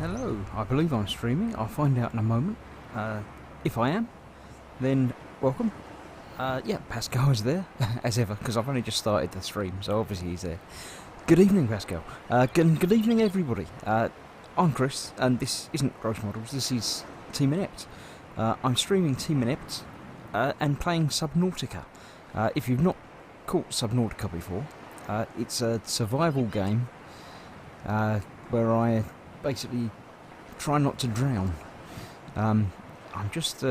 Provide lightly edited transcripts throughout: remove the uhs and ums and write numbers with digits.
Hello, I believe I'm streaming. I'll find out in a moment. If I am, then welcome. Yeah, Pascal is there, as ever, because I've only just started the stream, so obviously he's there. Good evening, Pascal. Good evening, everybody. I'm Chris, and this isn't Gross Models, this is Team Inept. I'm streaming Team Inept and playing Subnautica. If you've not caught Subnautica before, it's a survival game where I basically try not to drown. I'm just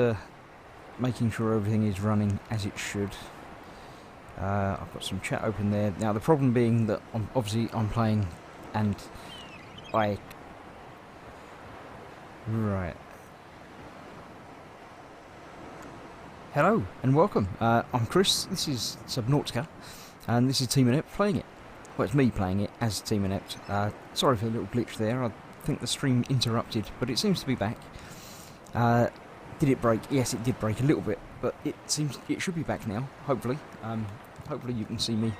making sure everything is running as it should. I've got some chat open there. Now the problem being that I'm playing and I... Right. Hello and welcome. I'm Chris, this is Subnautica, and this is Team Inept playing it. Well, it's me playing it as Team Inept. Sorry for the little glitch there, I think the stream interrupted, but it seems to be back. Did it break? Yes, it did break a little bit, but it seems it should be back now, hopefully. Hopefully you can see me.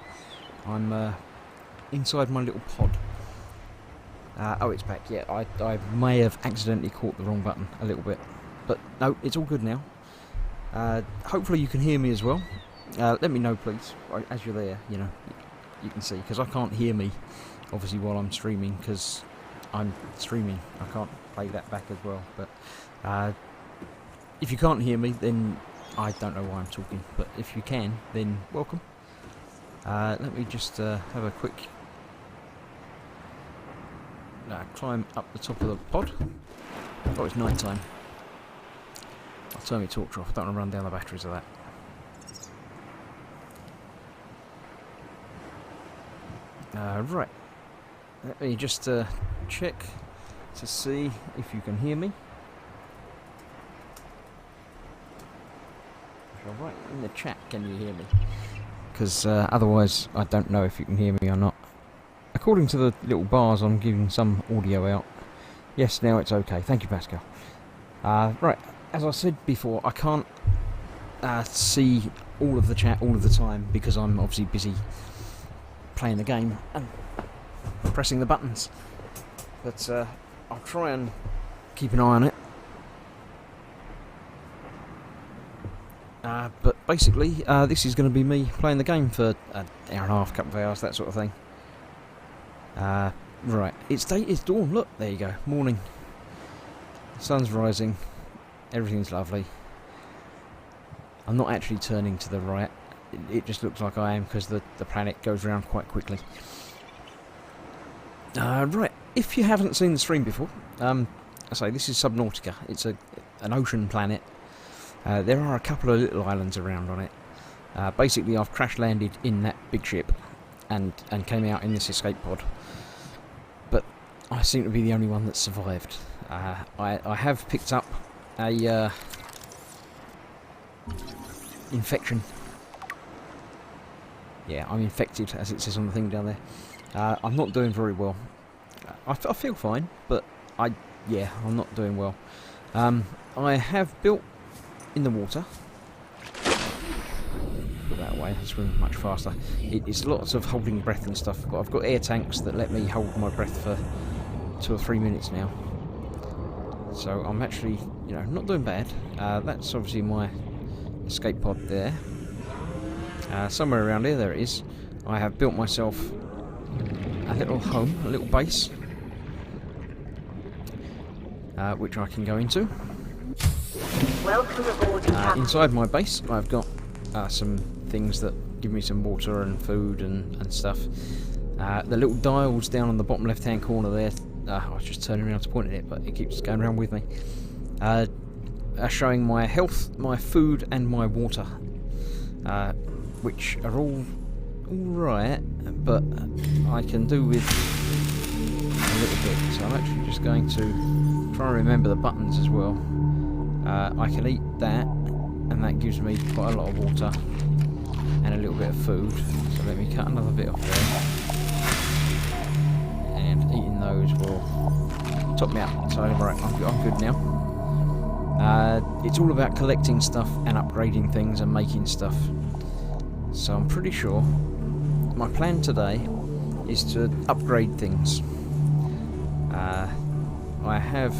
I'm inside my little pod. Oh, it's back, yeah, I may have accidentally caught the wrong button a little bit, but no, it's all good now. Hopefully you can hear me as well. Let me know, please, as you're there, you know, you can see, because I can't hear me, obviously, while I'm streaming, because I'm streaming. I can't play that back as well, but if you can't hear me, then I don't know why I'm talking, but if you can, then welcome. Let me just have a quick climb up the top of the pod. Oh, it's night time. I'll turn my torch off, I don't want to run down the batteries of that. Right, let me just check to see if you can hear me. Right in the chat, can you hear me? Because otherwise I don't know if you can hear me or not. According to the little bars, I'm giving some audio out. Yes, now it's okay. Thank you, Pascal. Right, as I said before, I can't see all of the chat all of the time because I'm obviously busy playing the game and pressing the buttons. But I'll try and keep an eye on it. But basically, this is going to be me playing the game for an hour and a half, couple of hours, that sort of thing. Right, it's dawn, look, there you go, morning. The sun's rising, everything's lovely. I'm not actually turning to the right, it just looks like I am because the planet goes around quite quickly. Right, if you haven't seen the stream before, I say this is Subnautica, it's an ocean planet. There are a couple of little islands around on it. Basically, I've crash landed in that big ship and came out in this escape pod. But I seem to be the only one that survived. I have picked up a infection. Yeah, I'm infected, as it says on the thing down there. I'm not doing very well. I feel fine, but I'm not doing well. I have built in the water. Put that away, I swim much faster. It's lots of holding breath and stuff, but I've got air tanks that let me hold my breath for 2 or 3 minutes now. So I'm actually, you know, not doing bad. That's obviously my escape pod there. Somewhere around here, there it is. I have built myself a little home, a little base, which I can go into. Welcome aboard, inside my base, I've got some things that give me some water and food and stuff. The little dials down on the bottom left-hand corner there, I was just turning around to point at it, but it keeps going around with me, are showing my health, my food, and my water, which are all right, but I can do with a little bit. So I'm actually just going to try and remember the buttons as well. I can eat that, and that gives me quite a lot of water and a little bit of food. So let me cut another bit off there, and eating those will top me up. So right, I'm good now. It's all about collecting stuff and upgrading things and making stuff. So I'm pretty sure my plan today is to upgrade things. I have,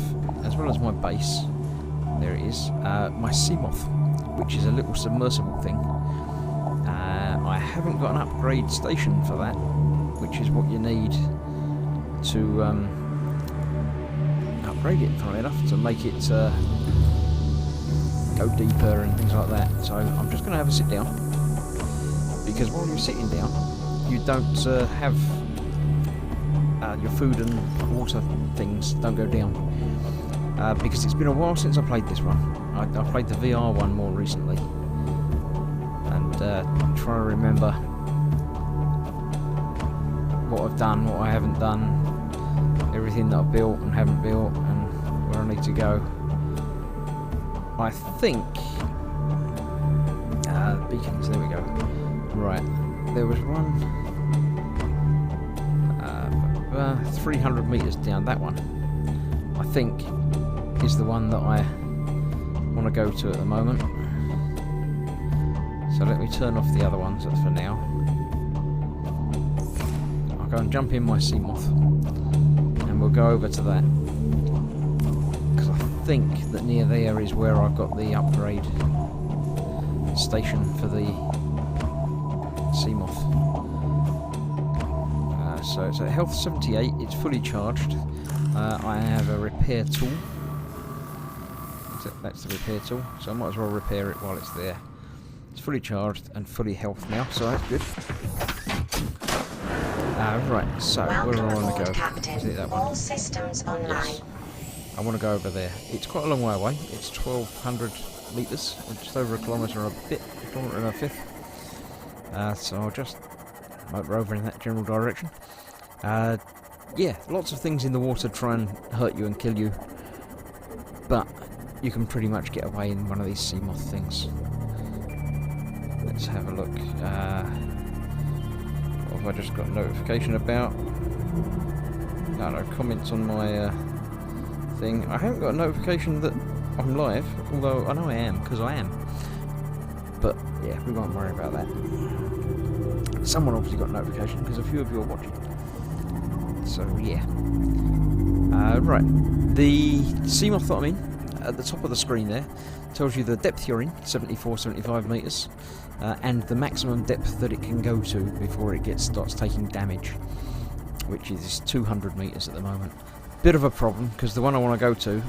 as well as my base, there it is, my Seamoth, which is a little submersible thing. I haven't got an upgrade station for that, which is what you need to upgrade it, funnily enough, to make it go deeper and things like that. So I'm just going to have a sit down, because while you're sitting down, you don't have your food and water things don't go down, because it's been a while since I played this one. I played the VR one more recently, and I'm trying to remember what I've done, what I haven't done, everything that I've built and haven't built, and where I need to go. I think beacons, there we go. Right, there was one 300 meters down. That one, I think, is the one that I want to go to at the moment. So let me turn off the other ones for now. I'll go and jump in my Seamoth, and we'll go over to that, because I think that near there is where I've got the upgrade station for the Seamoth. So it's at health 78, it's fully charged. I have a repair tool. That's the repair tool, so I might as well repair it while it's there. It's fully charged and fully health now, so that's good. Right, so where do I want to go? Is it that one? All systems online. Yes. I want to go over there. It's quite a long way away. It's 1,200 metres, just over a kilometre and a bit, a kilometre and a fifth. So I'll just motor over in that general direction. Yeah, lots of things in the water try and hurt you and kill you, but you can pretty much get away in one of these Seamoth things. Let's have a look. What have I just got a notification about? No, comments on my thing. I haven't got a notification that I'm live, although I know I am, because I am. But yeah, we won't worry about that. Someone obviously got a notification, because a few of you are watching. So yeah. Right, the Seamoth that I'm in, at the top of the screen there, tells you the depth you're in, 75 metres, and the maximum depth that it can go to before it starts taking damage, which is 200 metres at the moment. Bit of a problem, because the one I want to go to,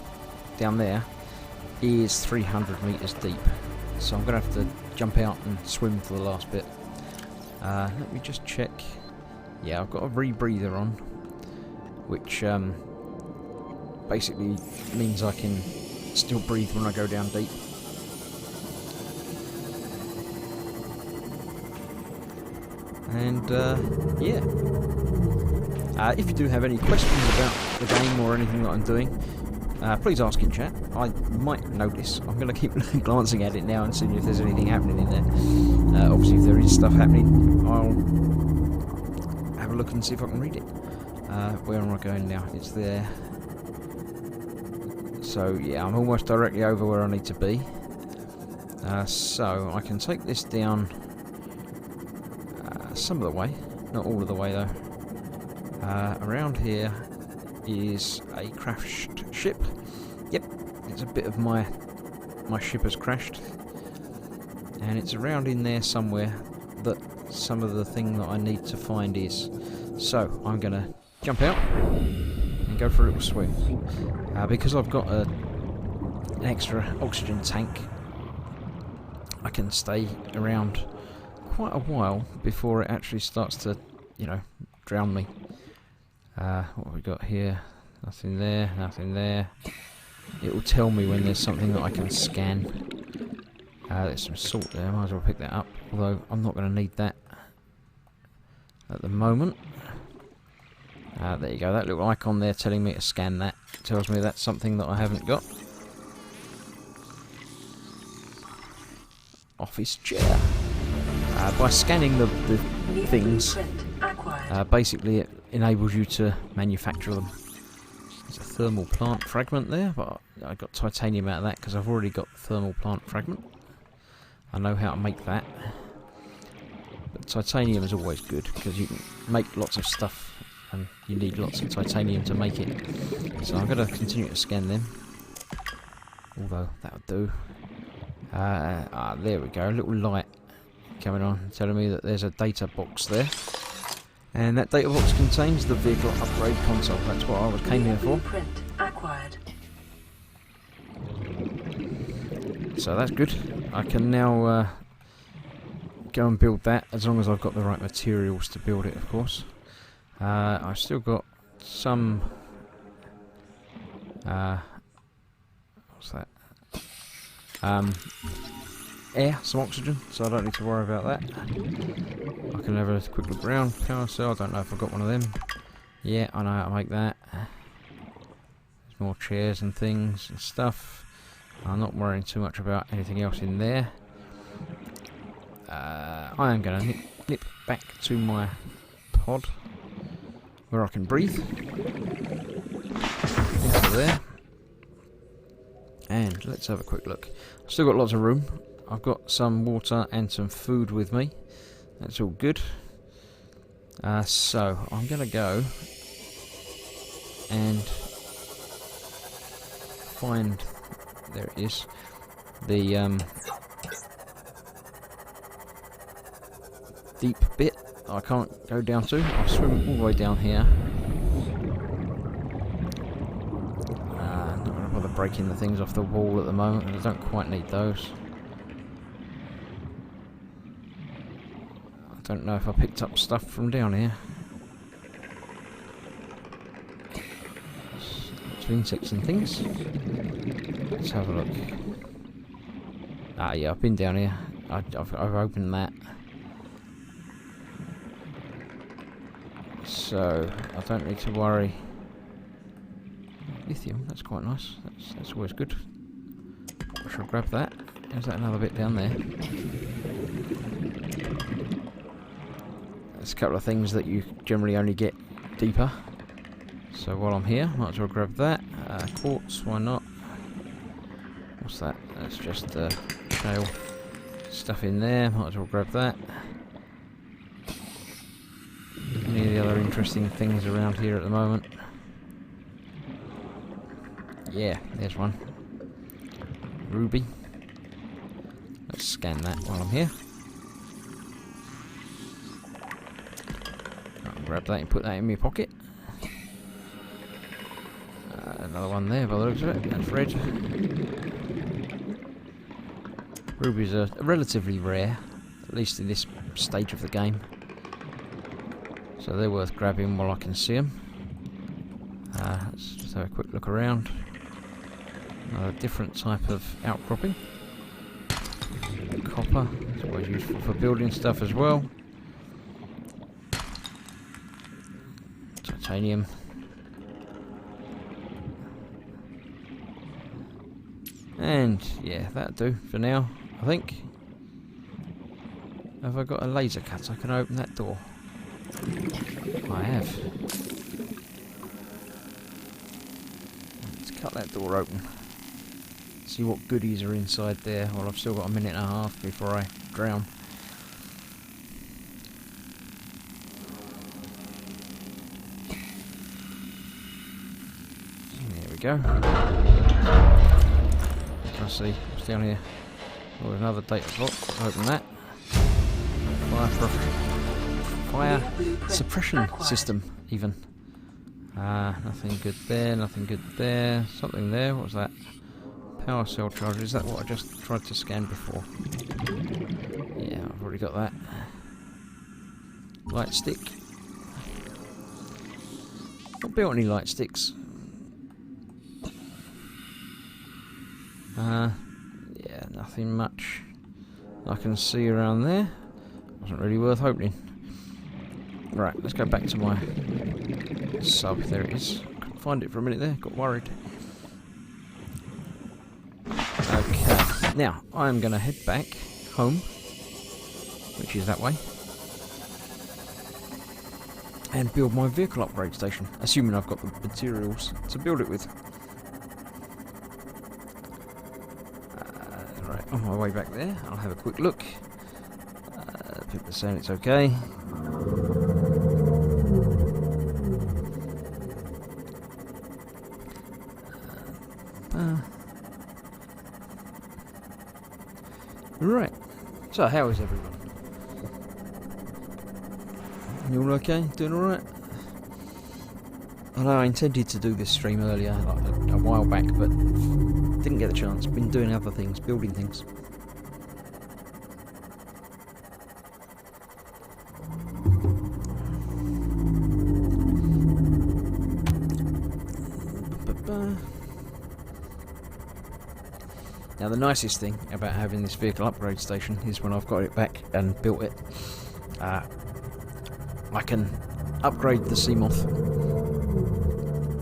down there, is 300 metres deep. So I'm going to have to jump out and swim for the last bit. Let me just check. Yeah, I've got a rebreather on, which basically means I can still breathe when I go down deep. And yeah, if you do have any questions about the game or anything that I'm doing, please ask in chat. I might notice. I'm going to keep glancing at it now and seeing if there's anything happening in there. Obviously, if there is stuff happening, I'll have a look and see if I can read it. Where am I going now? It's there. So yeah, I'm almost directly over where I need to be. So I can take this down some of the way, not all of the way though. Around here is a crashed ship. Yep, it's a bit of my ship has crashed, and it's around in there somewhere that some of the thing that I need to find is. So I'm gonna jump out and go for a little swim. Because I've got an extra oxygen tank, I can stay around quite a while before it actually starts to, you know, drown me. What have we got here? Nothing there, nothing there. It will tell me when there's something that I can scan. There's some salt there, I might as well pick that up, although I'm not going to need that at the moment. There you go, that little icon there telling me to scan that tells me that's something that I haven't got. Office chair. By scanning the things, basically it enables you to manufacture them. There's a thermal plant fragment there, but I got titanium out of that because I've already got thermal plant fragment. I know how to make that. But titanium is always good because you can make lots of stuff and you need lots of titanium to make it. So I'm going to continue to scan them, although that'll do. There we go, a little light coming on, telling me that there's a data box there. And that data box contains the vehicle upgrade console. That's what I came here for. Blueprint acquired. So that's good. I can now go and build that, as long as I've got the right materials to build it, of course. I've still got some... what's that? Air, some oxygen, so I don't need to worry about that. I can have a quick look around. Power cell, I don't know if I've got one of them. Yeah, I know how to make that. There's more chairs and things and stuff. I'm not worrying too much about anything else in there. I am going to nip back to my pod where I can breathe. Into there. And let's have a quick look. I've still got lots of room. I've got some water and some food with me. That's all good. So I'm going to go and find, there it is, the deep bit I can't go down to. I'll swim all the way down here. Not going to bother breaking the things off the wall at the moment. I don't quite need those. I don't know if I picked up stuff from down here. Lots of insects and things. Let's have a look. Yeah, I've been down here. I've opened that. So I don't need to worry. Lithium, that's quite nice. That's always good. I shall grab that. There's that another bit down there. There's a couple of things that you generally only get deeper. So while I'm here, might as well grab that. Quartz, why not? What's that? That's just shale stuff in there. Might as well grab that. Any of the other interesting things around here at the moment? Yeah, there's one. Ruby. Let's scan that while I'm here. I'll grab that and put that in my pocket. Another one there by the looks of it. That's red. Rubies are relatively rare, at least in this stage of the game. So they're worth grabbing while I can see them. Let's just have a quick look around. Another different type of outcropping. Copper, it's always useful for building stuff as well. Titanium. And yeah, that'll do for now, I think. Have I got a laser cutter? I can open that door. I have. Let's cut that door open. See what goodies are inside there. Well, I've still got a minute and a half before I drown. There we go. Let's see what's down here. Oh, another data box. Open that. Fire suppression system, even. Nothing good there, nothing good there. Something there, what was that? Power cell charger, is that what I just tried to scan before? Yeah, I've already got that. Light stick. Not built any light sticks. Yeah, nothing much I can see around there. Wasn't really worth opening. Right, let's go back to my sub. There it is. Couldn't find it for a minute there, got worried. Okay, now I'm going to head back home, which is that way, and build my vehicle upgrade station, assuming I've got the materials to build it with. Right, on my way back there, I'll have a quick look. People are saying it's okay. Right. So, how is everyone? You all okay? Doing alright? I know I intended to do this stream earlier, like a while back, but didn't get the chance. Been doing other things, building things. Now the nicest thing about having this vehicle upgrade station is when I've got it back and built it, I can upgrade the Seamoth.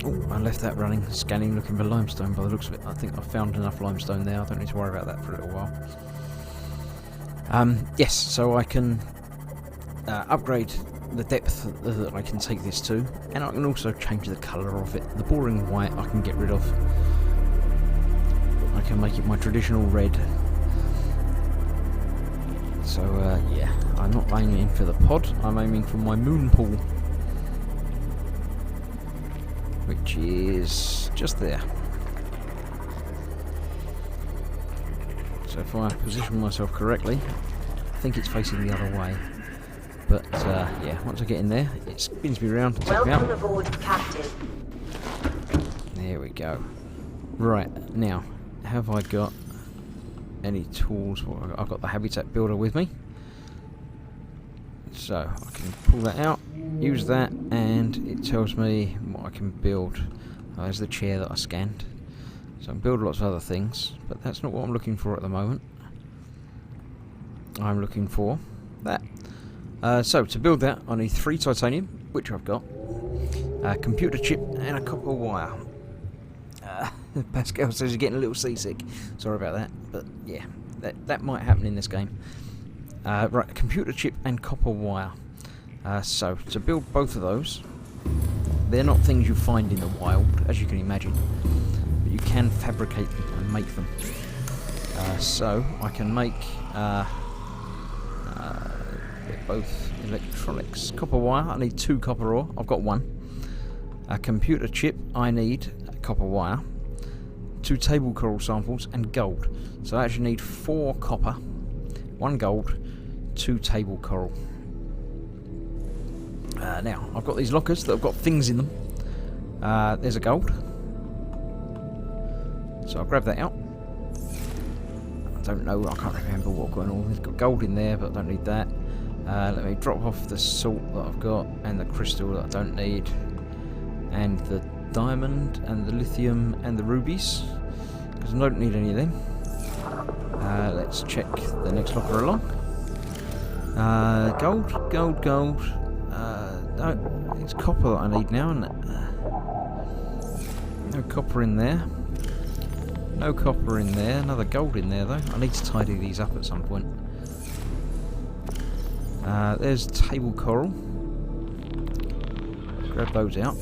Oh, I left that running, scanning, looking for limestone by the looks of it. I think I've found enough limestone there, I don't need to worry about that for a little while. Yes, so I can upgrade the depth that I can take this to, and I can also change the colour of it. The boring white I can get rid of. I can make it my traditional red. So yeah, I'm not aiming for the pod, I'm aiming for my moon pool, which is just there. So if I position myself correctly, I think it's facing the other way. But yeah, once I get in there, it spins me around and takes me out. Welcome aboard, Captain. There we go. Right, now, have I got any tools? Well, I've got the habitat builder with me. So, I can pull that out, use that, and it tells me what I can build. There's the chair that I scanned. So I can build lots of other things, but that's not what I'm looking for at the moment. I'm looking for that. So to build that I need 3 titanium, which I've got, a computer chip and a copper wire. Pascal says you're getting a little seasick. Sorry about that, but yeah, that might happen in this game. Right, computer chip and copper wire. So to build both of those, they're not things you find in the wild, as you can imagine, but you can fabricate them and make them. So I can make both electronics. Copper wire, I need 2 copper ore, I've got 1. A computer chip, I need copper wire, 2 table coral samples, and gold. So I actually need 4 copper, 1 gold, 2 table coral. Now, I've got these lockers that have got things in them. There's a gold. So I'll grab that out. I don't know, I can't remember what I've got all. There's got gold in there, but I don't need that. Let me drop off the salt that I've got, and the crystal that I don't need, and the diamond, and the lithium, and the rubies, because I don't need any of them. Let's check the next locker along. Gold, gold, gold. No, it's copper that I need now, isn't it? No copper in there. No copper in there. Another gold in there, though. I need to tidy these up at some point. There's table coral. Grab those out.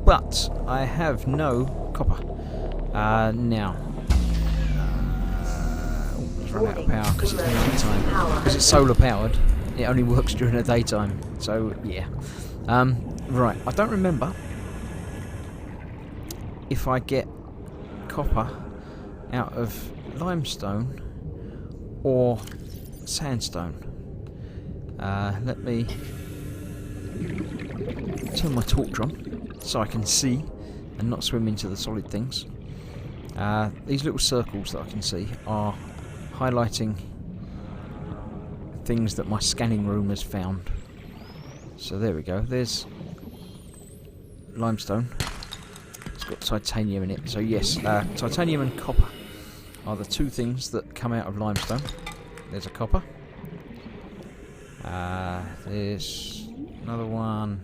But I have no copper. Now. It's run out of power because it's night time. Because it's solar powered, it only works during the daytime. So, yeah. Right, I don't remember if I get copper out of limestone or sandstone. Let me turn my torch on so I can see and not swim into the solid things. These little circles that I can see are highlighting things that my scanning room has found. So there we go, there's limestone. It's got titanium in it. So yes, titanium and copper are the 2 things that come out of limestone. There's a copper. There's another one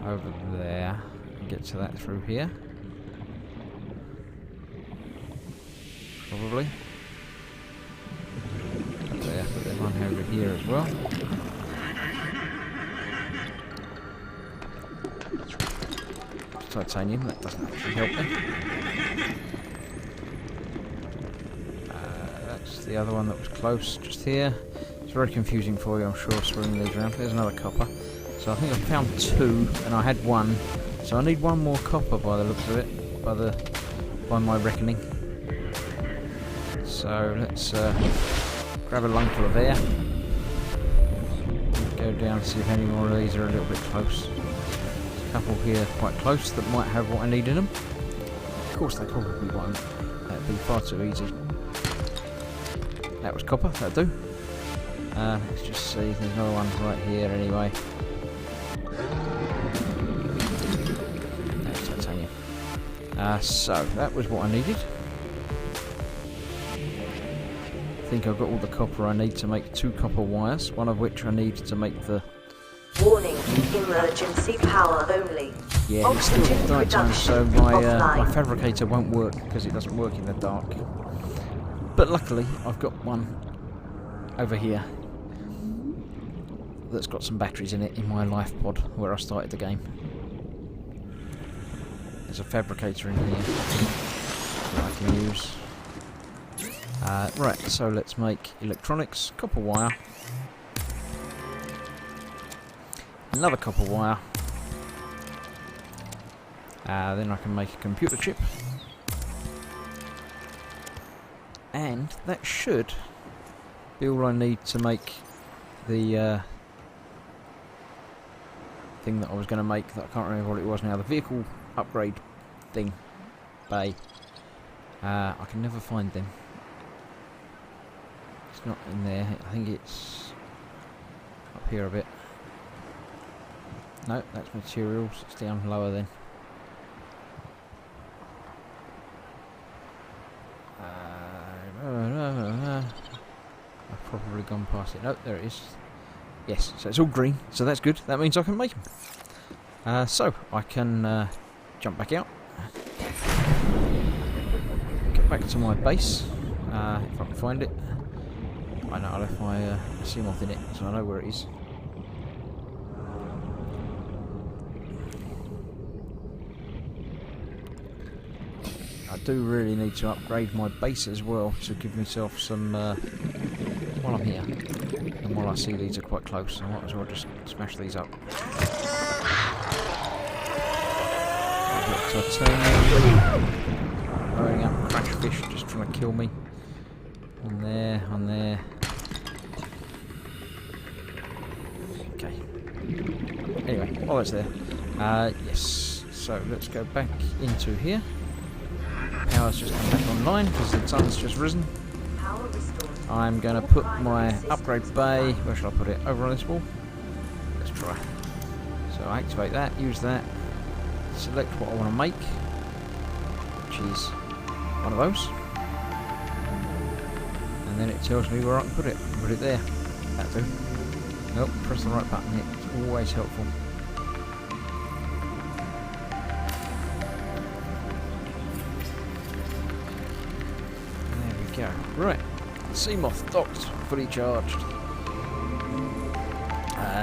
over there. Get to that through here. Probably. Up there, but there's one over here as well. Titanium, that doesn't actually help me. That's the other one that was close, just here. It's very confusing for you, I'm sure, swinging these around. There's another copper. So I think I found 2, and I had 1. So I need 1 more copper by the looks of it. by my reckoning. So let's grab a lungful of air. Go down and see if any more of these are a little bit close. There's a couple here quite close that might have what I need in them. Of course they probably won't. That'd be far too easy. That was copper, that'll do. Let's just see, there's another one right here anyway. That's titanium. So, that was what I needed. I think I've got all the copper I need to make 2 copper wires, one of which I need to make the... Warning, emergency power only. Yeah, it's still night time, so my fabricator won't work because it doesn't work in the dark. But luckily, I've got one over here that's got some batteries in it in my life pod where I started the game. There's a fabricator in here that I can use. Right, so let's make electronics, copper wire, another copper wire, then I can make a computer chip, and that should be all I need to make the thing that I was going to make that I can't remember what it was now, the vehicle upgrade thing, bay. I can never find them. It's not in there. I think it's up here a bit. No, that's materials. It's down lower then. I've probably gone past it. No, there it is. Yes, so it's all green. So that's good. That means I can make them. So I can jump back out. Get back to my base. If I can find it. I know I left my Seamoth in it, so I know where it is. I do really need to upgrade my base as well to give myself some while I'm here. And while I see these are quite close, I might as well just smash these up. Blowing up crash fish just trying to kill me. On there, on there. Okay. Anyway, while that's there. Yes. So let's go back into here. Power's just come back online because the sun's just risen. I'm going to put my upgrade bay. Where shall I put it? Over on this wall? Let's try. So I activate that, use that, select what I want to make, which is one of those. And then it tells me where I can put it. Put it there. That'll do. Nope, press the right button. It's always helpful. There we go. Right. Seamoth docked, fully charged.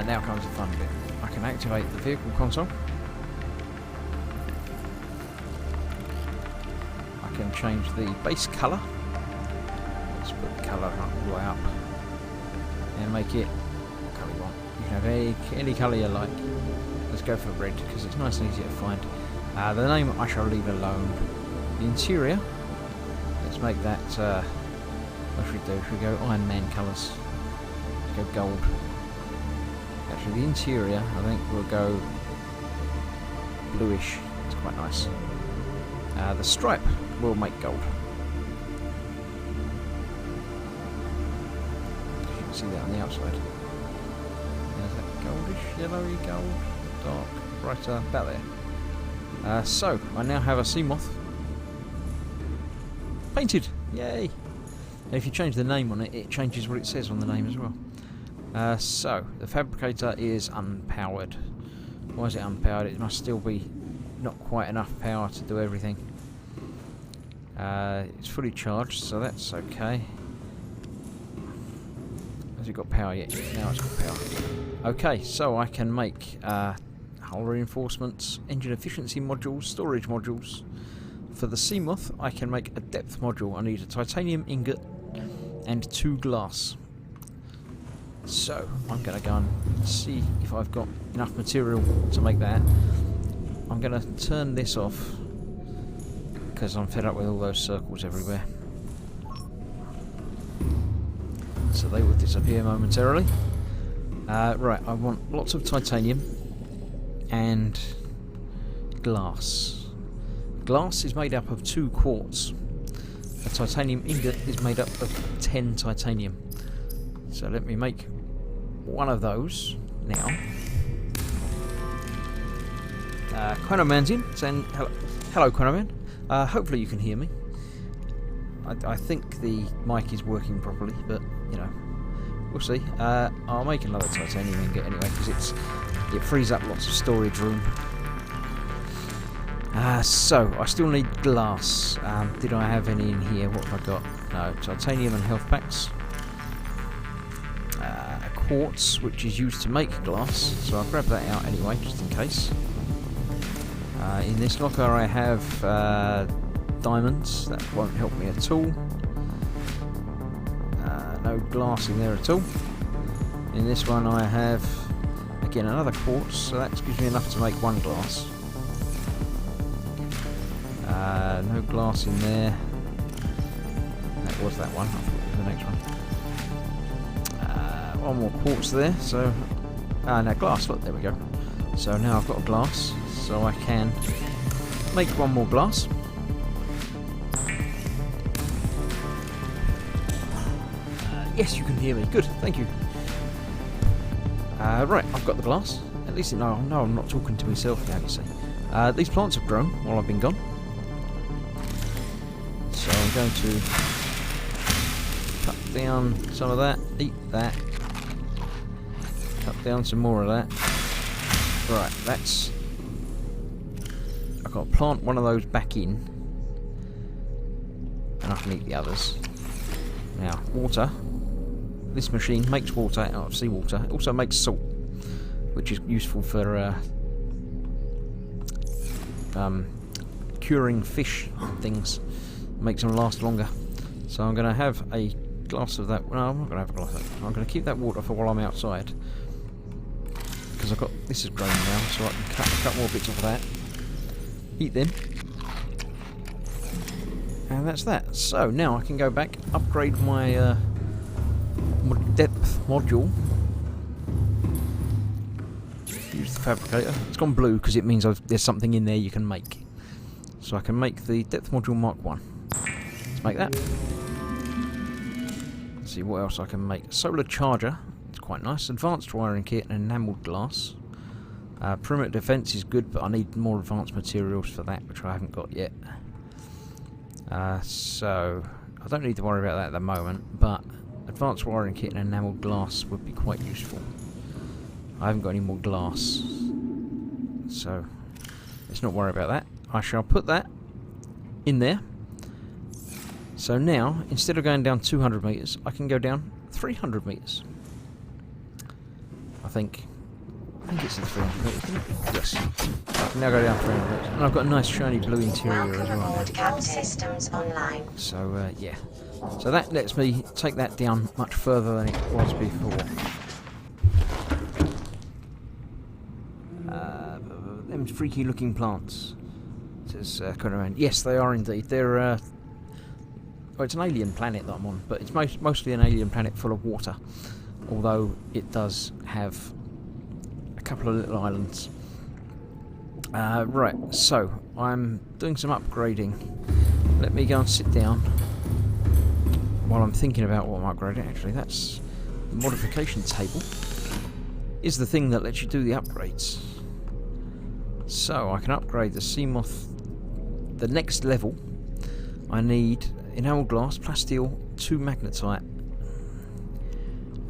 Now comes the fun bit. I can activate the vehicle console. I can change the base colour. Let's put the colour all the way up. And make it what colour you want. You can have any colour you like. Let's go for red because it's nice and easy to find. The name I shall leave alone. The interior. Let's make that. What should we do? Should we go Iron Man colours? Let's go gold. Actually, the interior, I think we'll go bluish. It's quite nice. The stripe we'll make gold. You can see that on the outside. There's that goldish, yellowy gold, dark, brighter, about there. So, I now have a Seamoth painted. Yay! And if you change the name on it, it changes what it says on the name as well. So, the fabricator is unpowered. Why is it unpowered? It must still be not quite enough power to do everything. It's fully charged, so that's okay. Has it got power yet? Now it's got power. Okay, so I can make hull reinforcements, engine efficiency modules, storage modules. For the Seamoth, I can make a depth module. I need a titanium ingot and 2 glass. So, I'm going to go and see if I've got enough material to make that. I'm going to turn this off because I'm fed up with all those circles everywhere. So they will disappear momentarily. Right, I want lots of titanium and glass. Glass is made up of 2 quartz. A titanium ingot is made up of 10 titanium. So let me make one of those now. Chronoman's in, saying hello Chronoman. Hopefully you can hear me. I think the mic is working properly, but you know, we'll see. I'll make another titanium ingot anyway, because it frees up lots of storage room. So I still need glass. Did I have any in here? What have I got? No, titanium and health packs. Quartz, which is used to make glass, so I'll grab that out anyway, just in case. In this locker I have diamonds. That won't help me at all. No glass in there at all. In this one I have, again, another quartz, so that gives me enough to make 1 glass. No glass in there. That was that one. I thought it was the next one. One more quartz there, so... no, glass, look, there we go. So now I've got a glass, so I can make 1 more glass. Yes, you can hear me. Good, thank you. Right, I've got the glass. At least no, I'm not talking to myself now, you see. These plants have grown while I've been gone. So I'm going to cut down some of that, eat that. Cut down some more of that. Right, that's... I've got to plant one of those back in. And I can eat the others. Now, water. This machine makes water out of seawater. It also makes salt, which is useful for curing fish and things. Makes them last longer. So I'm going to have a glass of that. No, I'm not going to have a glass of that. I'm going to keep that water for while I'm outside. Because I've got... This is grown now, so I can cut more bits off of that. Eat them. And that's that. So now I can go back, upgrade my depth module. Use the fabricator. It's gone blue because it means there's something in there you can make. So I can make the depth module Mark 1. Let's make that. Let's see what else I can make. Solar charger. It's quite nice. Advanced wiring kit and enamelled glass. Perimeter defence is good, but I need more advanced materials for that, which I haven't got yet. So I don't need to worry about that at the moment, but advanced wiring kit and enamelled glass would be quite useful. I haven't got any more glass, so let's not worry about that. I shall put that in there. So now, instead of going down 200 metres, I can go down 300 metres. I think it's the 300 metres, isn't it? Yes. I can now go down 300 metres. And I've got a nice shiny blue interior as well. Welcome aboard, systems online. So, yeah. So that lets me take that down much further than it was before. Them freaky looking plants, says Conan. Yes, they are indeed. They're, well, it's an alien planet that I'm on, but it's mostly an alien planet full of water. Although it does have a couple of little islands. Right, so I'm doing some upgrading. Let me go and sit down while I'm thinking about what I'm upgrading. Actually, that's the modification table. Is the thing that lets you do the upgrades. So I can upgrade the Seamoth. The next level, I need enamel glass, plasteel, 2 magnetite.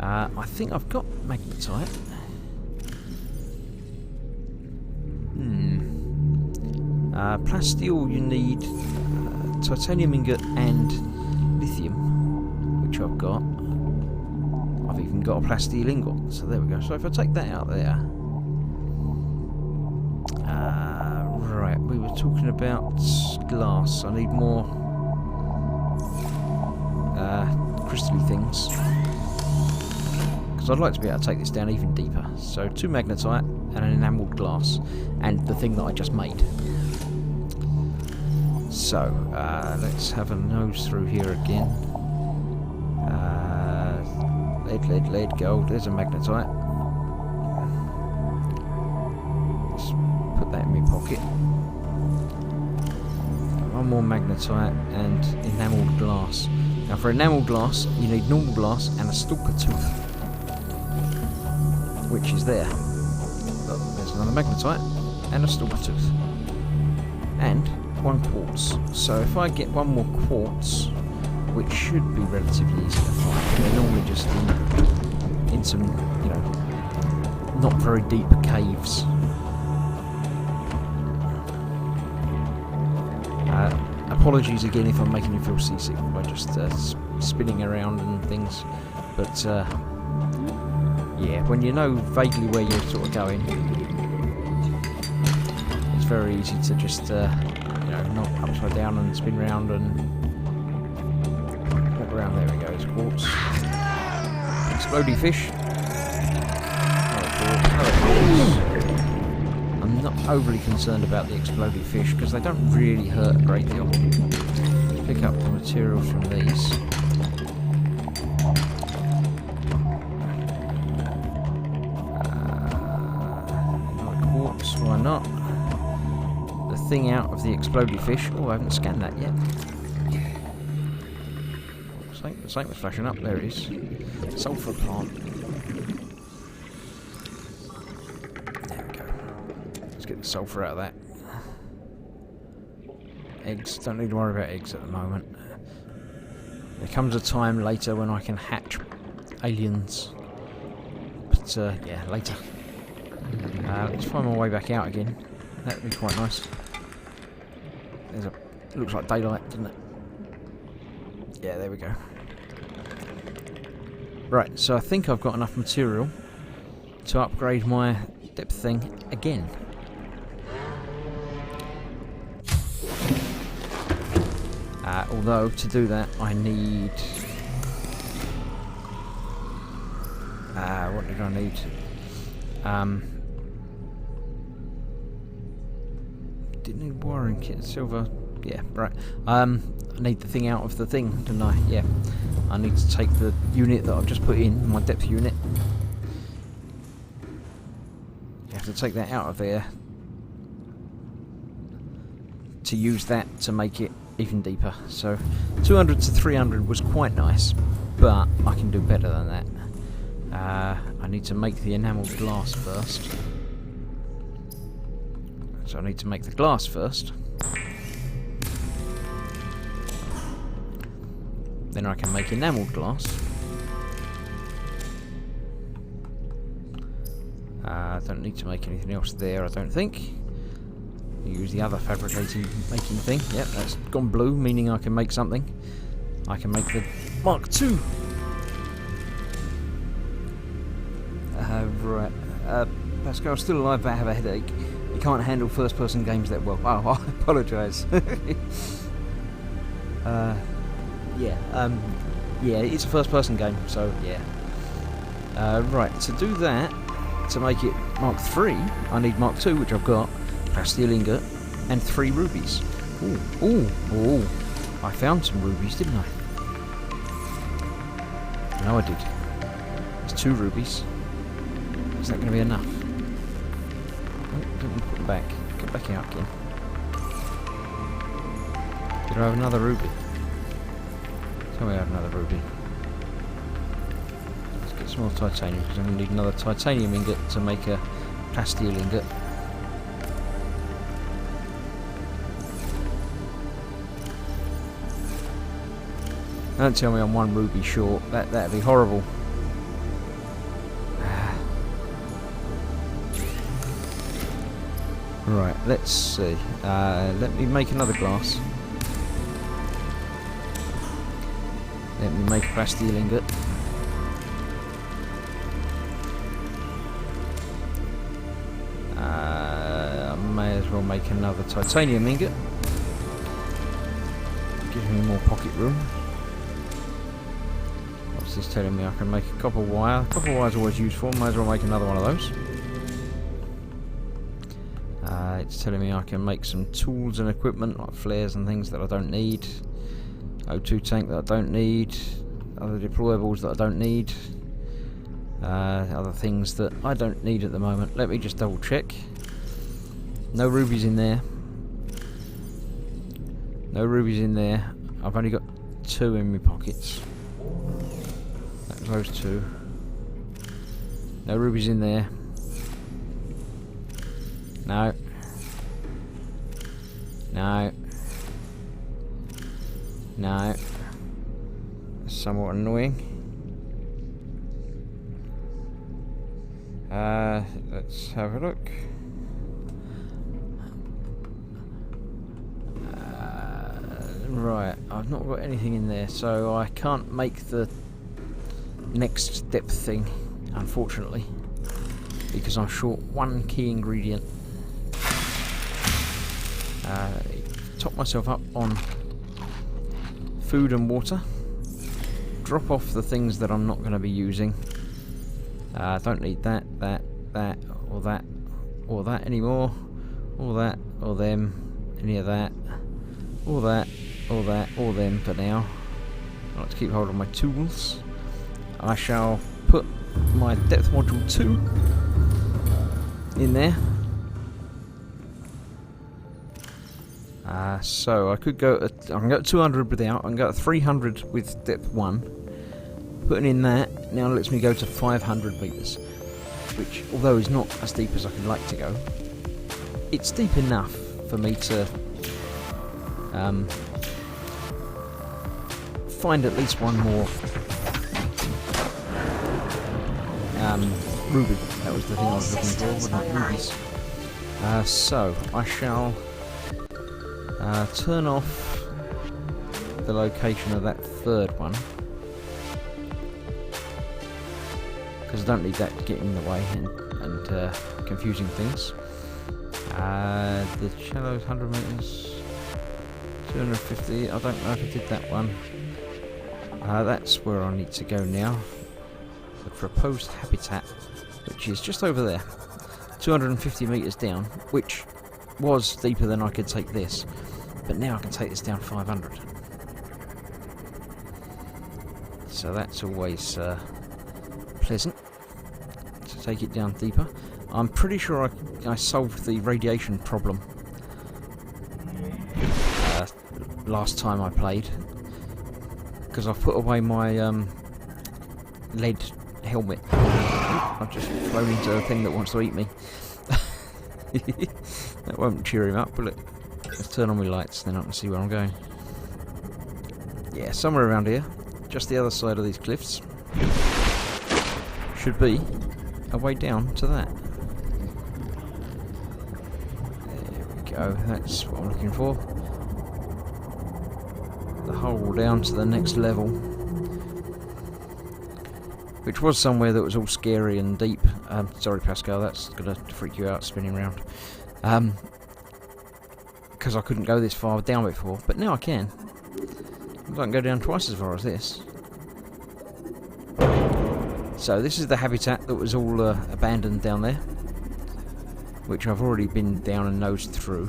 I think I've got magnetite. Plasteel, you need titanium ingot and lithium, which I've got. I've even got a plasteel ingot, so there we go. So if I take that out there, right, we were talking about glass. I need more crystally things, because I'd like to be able to take this down even deeper. So 2 magnetite and an enamelled glass, and the thing that I just made. So, let's have a nose through here again. Lead, gold. There's a magnetite. Let's put that in my pocket. One more magnetite and enamelled glass. Now for enamelled glass, you need normal glass and a stalker tooth, which is there. Look, there's another magnetite and a stalker tooth. And 1 quartz. So if I get 1 more quartz, which should be relatively easy to find, they're normally just in some, you know, not very deep caves. Apologies again if I'm making you feel seasick by just spinning around and things, but yeah, when you know vaguely where you're sort of going, it's very easy to just you know, knock upside down and spin round and walk around. There we go, it's quartz. Explodey fish. I'm not overly concerned about the explodey fish because they don't really hurt a great deal. Pick up the materials from these. Quartz, why not? The thing out of the explodey fish. Oh, I haven't scanned that yet. Something was flashing up. There it is. Sulphur plant. Get the sulphur out of that. Eggs, don't need to worry about eggs at the moment. There comes a time later when I can hatch aliens. But yeah, later. Let's find my way back out again. That would be quite nice. There's a, looks like daylight, doesn't it? Yeah, there we go. Right, so I think I've got enough material to upgrade my depth thing again. Although, to do that, I need... what did I need? Didn't need wiring kit, silver... Yeah, right. I need the thing out of the thing, didn't I? Yeah. I need to take the unit that I've just put in, my depth unit. You have to take that out of there to use that to make it even deeper. So 200 to 300 was quite nice, but I can do better than that. I need to make the enamelled glass first. So I need to make the glass first. Then I can make enamelled glass. I don't need to make anything else there, I don't think. Use the other making thing. Yep, that's gone blue, meaning I can make something. I can make the Mark II. Right. Pascal's still alive, but I have a headache. He can't handle first-person games that well. Oh, I apologise. Yeah. Yeah, it's a first-person game, so yeah. Right. To do that, to make it Mark III, I need Mark II, which I've got. Steel ingot and 3 rubies. Ooh. I found some rubies, didn't I? No, I did. There's 2 rubies. Is that going to be enough? Oh, didn't put them back. Get back out again. Did I have another ruby? Tell me I have another ruby. Let's get some more titanium because I'm going to need another titanium ingot to make a plasteel ingot. Don't tell me I'm 1 ruby short. That'd be horrible. Right, let's see. Let me make another glass. Let me make a plasteel ingot. I may as well make another titanium ingot. Gives me more pocket room. What's this telling me? I can make a copper wire. Copper wire's always useful. Might as well make another one of those. it's telling me I can make some tools and equipment like flares and things that I don't need. O2 tank that I don't need. Other deployables that I don't need. Other things that I don't need at the moment. Let me just double check. No rubies in there. No rubies in there. I've only got 2 in my pockets. That was those 2. No rubies in there. No. No. No. That's somewhat annoying. Let's have a look. Right, I've not got anything in there, so I can't make the next depth thing, unfortunately, because I'm short 1 key ingredient. Top myself up on food and water. Drop off the things that I'm not going to be using. Don't need that, or that anymore, or that, or them, any of that, or that, or that, or them for now. I like to keep hold of my tools. I shall put my depth module 2 in there. So I could go at, I can go at 200 without, I can go at 300 with depth 1. Putting in that now lets me go to 500 metres, which, although is not as deep as I could like to go, it's deep enough for me to find at least one more ruby. That was the thing I was looking for, wasn't it? Rubies. So I shall turn off the location of that 3rd one, because I don't need that to get in the way and confusing things. The shallow 100 metres, 250. I don't know if I did that one. That's where I need to go now. The proposed habitat, which is just over there, 250 metres down, which was deeper than I could take this, but now I can take this down 500. So that's always pleasant to take it down deeper. I'm pretty sure I solved the radiation problem last time I played, because I've put away my lead helmet. I've just flown into a thing that wants to eat me. That won't cheer him up, will it? Let's turn on my lights, then I can see where I'm going. Yeah, somewhere around here, just the other side of these cliffs, should be a way down to that. There we go, that's what I'm looking for. The hole down to the next level, which was somewhere that was all scary and deep. Sorry Pascal, that's going to freak you out spinning around. Because I couldn't go this far down before, but now I can. I can go down twice as far as this. So this is the habitat that was all abandoned down there, which I've already been down and nosed through,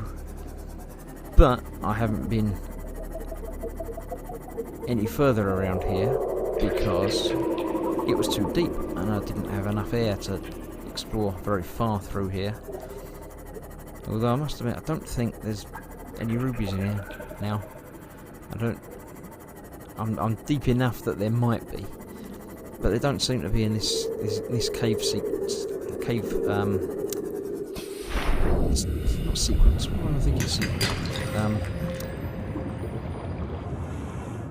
but I haven't been any further around here because it was too deep and I didn't have enough air to explore very far through here. Although I must admit, I don't think there's any rubies in here now. I'm deep enough that there might be, but they don't seem to be in this cave cave. It's not sequence. What am I thinking?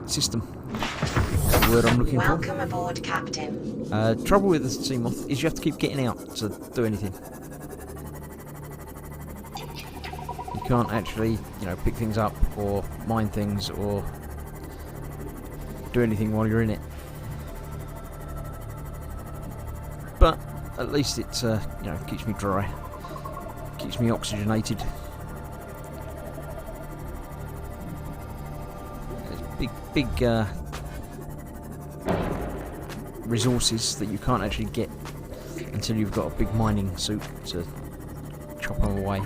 System. That's the word I'm looking for. Welcome aboard, Captain. Trouble with the Seamoth is you have to keep getting out to do anything. You can't actually, pick things up or mine things or do anything while you're in it. But at least it, keeps me dry, keeps me oxygenated. There's big resources that you can't actually get until you've got a big mining suit to chop them away.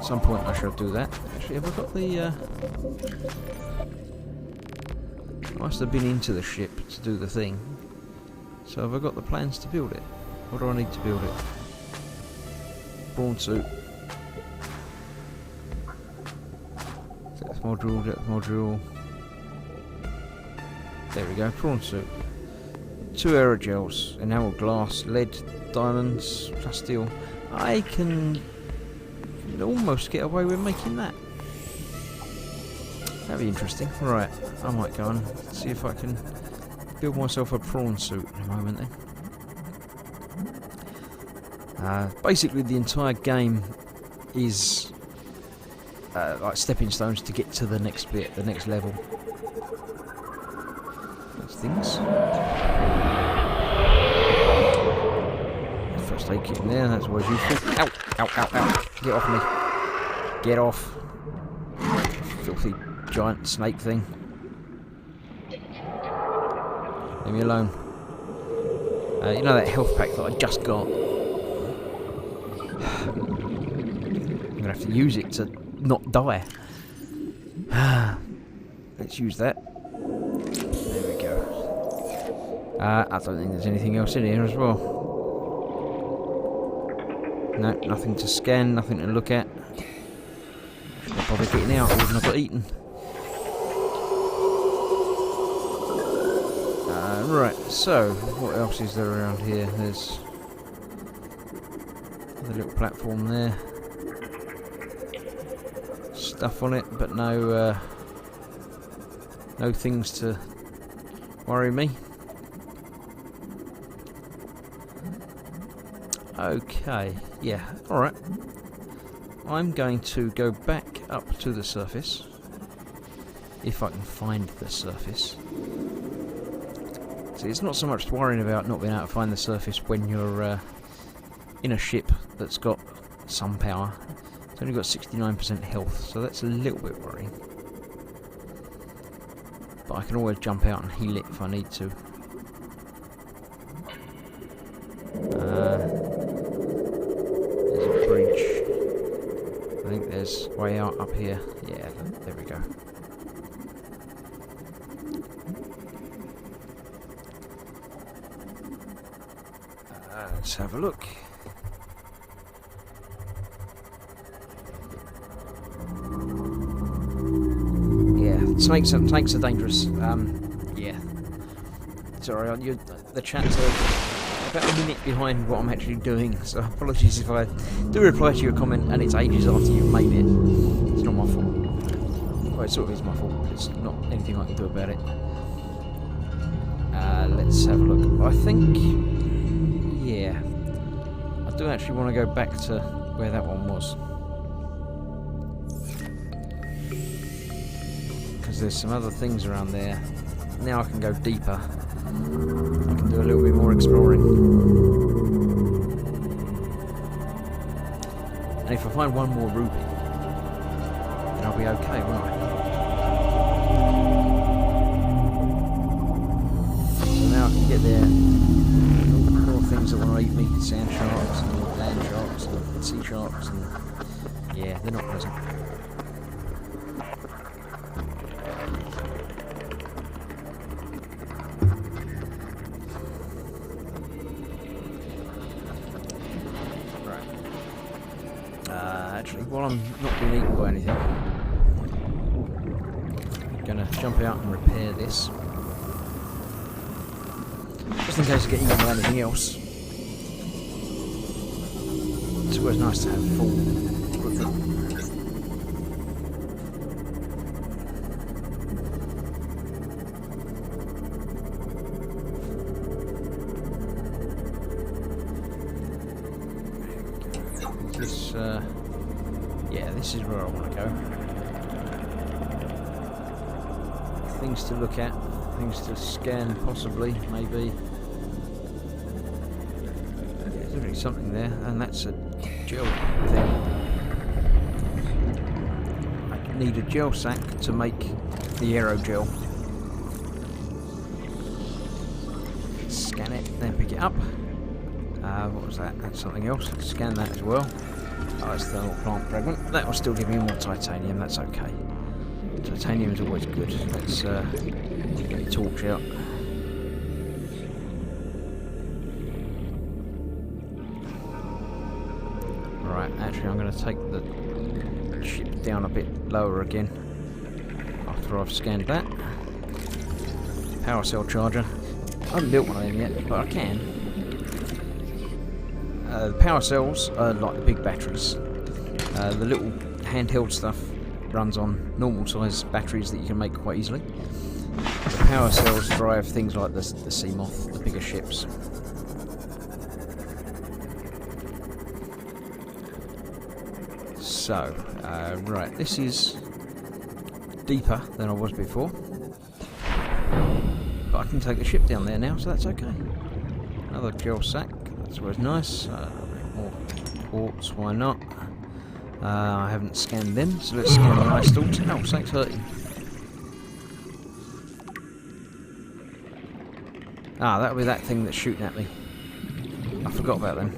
some point I shall do that. Actually, have I got the... I must have been into the ship to do the thing. So have I got the plans to build it? What do I need to build it? Prawn suit. Depth module, depth module. There we go, prawn suit. 2 aerogels, enameled glass, lead, diamonds, plus steel. I can almost get away with making that. That'd be interesting. Right, I might go and see if I can build myself a prawn suit in a moment then. Basically the entire game is like stepping stones to get to the next bit, the next level. Those things. First aid kit in there, that's always useful. Ow! Ow, ow, ow. Get off me. Get off. Filthy giant snake thing. Leave me alone. You know that health pack that I just got? I'm going to have to use it to not die. Let's use that. There we go. I don't think there's anything else in here as well. No, nothing to scan, nothing to look at. Should I bother getting out, or wouldn't I got eaten? Right, so, what else is there around here? There's the little platform there. Stuff on it, but no things to worry me. Okay, yeah, alright. I'm going to go back up to the surface, if I can find the surface. See, it's not so much worrying about not being able to find the surface when you're in a ship that's got some power. It's only got 69% health, so that's a little bit worrying. But I can always jump out and heal it if I need to. There's a bridge. I think there's way out up here. Yeah, there we go. Let's have a look. Yeah, snakes are dangerous. Yeah. Sorry, the chat's about a minute behind what I'm actually doing, so apologies if I do reply to your comment and it's ages after you've made it. It's not my fault. Well, it sort of is my fault, but it's not anything I can do about it. Let's have a look. I think... yeah. I do actually want to go back to where that one was. Because there's some other things around there. Now I can go deeper. I can do a little bit more exploring. And if I find one more ruby, then I'll be okay, won't I? So now I can get there. More things that want to eat me. Sand sharks, and land sharks, and sea sharks, and yeah, they're not pleasant. Actually, while I'm not being eaten by anything, I'm going to jump out and repair this. Just in case I get eaten by anything else. It's always nice to have full equipment. This, yeah, this is where I want to go. Things to look at, things to scan, possibly, maybe. Yeah, there's really something there, and that's a gel thing. I need a gel sack to make the aerogel. Scan it, then pick it up. What was that? That's something else. Scan that as well. Oh, it's thermal plant fragment. That will still give me more titanium, that's okay. Titanium is always good. Let's get the torch out. Right, actually I'm going to take the ship down a bit lower again after I've scanned that. Power cell charger. I haven't built one of them yet, but I can. The power cells are like the big batteries. The little handheld stuff runs on normal size batteries that you can make quite easily. The power cells drive things like the Seamoth, the bigger ships. So, right, this is deeper than I was before. But I can take the ship down there now, so that's okay. Another gel sack, that's always nice. More quartz, why not? I haven't scanned them, so let's scan the ice stalks. Oh, sack's hurting. Ah, that'll be that thing that's shooting at me. I forgot about them.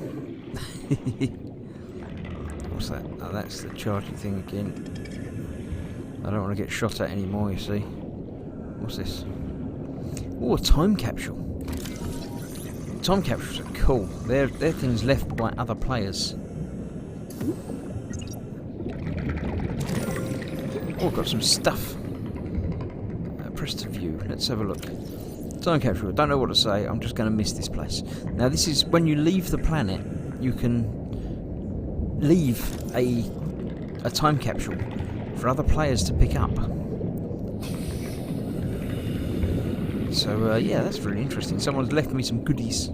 What's that? Oh, that's the charging thing again. I don't want to get shot at anymore, you see. What's this? Oh, a time capsule. Time capsules are cool. They're things left by other players. Oh, I've got some stuff. Press to view. Let's have a look. Time capsule. I don't know what to say. I'm just going to miss this place. Now, this is when you leave the planet, you can leave a time capsule for other players to pick up. So, yeah, that's really interesting. Someone's left me some goodies.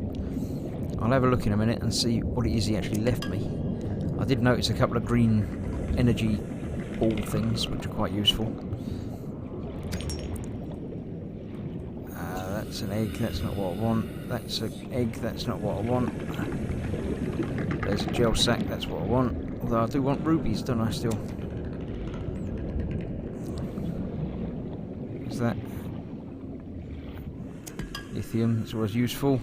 I'll have a look in a minute and see what it is he actually left me. I did notice a couple of green energy ball things, which are quite useful. That's an egg, that's not what I want. That's an egg, that's not what I want. There's a gel sack, that's what I want. Although I do want rubies, don't I, still? What's that? Lithium, it's always useful.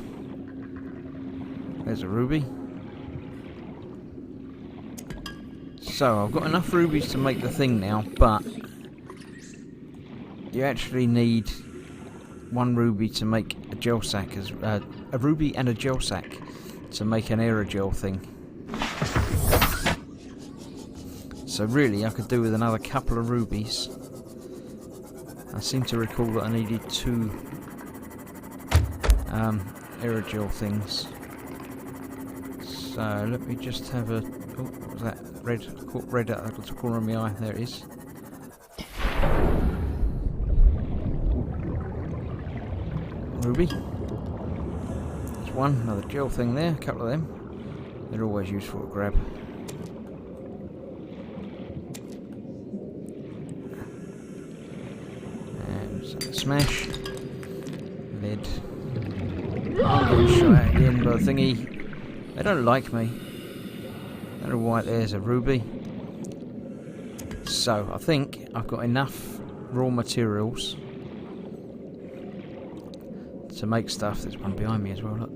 There's a ruby. So, I've got enough rubies to make the thing now, but you actually need one ruby to make a gel sack, a ruby and a gel sack to make an aerogel thing. So really, I could do with another couple of rubies. I seem to recall that I needed 2 aerogel things. So let me just have a... Oh, what was that? Red. I caught red at the little corner of my eye. There it is. Ruby. There's one. Another gel thing there. A couple of them. They're always useful to grab. And some smash. Lead. I'm getting shot at again by the thingy. They don't like me. I don't know why. There's a ruby. So, I think I've got enough raw materials to make stuff. There's one behind me as well, look.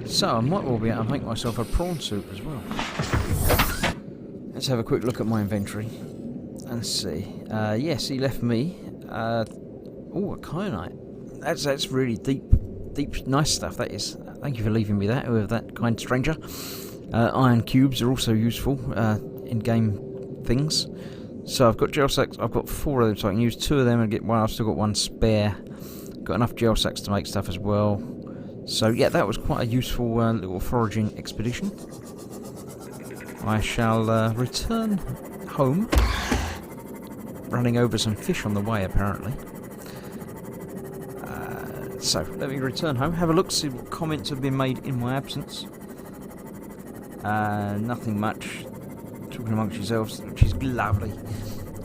So, I might well be able to make myself a prawn suit as well. Let's have a quick look at my inventory and see. Yes, he left me. Oh, a kyanite. That's really deep, nice stuff, that is. Thank you for leaving me that, with that kind stranger. Iron cubes are also useful in-game things. So I've got gel sacks, I've got 4 of them, so I can use 2 of them and get one. I've still got 1 spare. Got enough gel sacks to make stuff as well. So yeah, that was quite a useful little foraging expedition. I shall return home. Running over some fish on the way, apparently. So, let me return home, have a look, see what comments have been made in my absence. Nothing much. Talking amongst yourselves, which is lovely.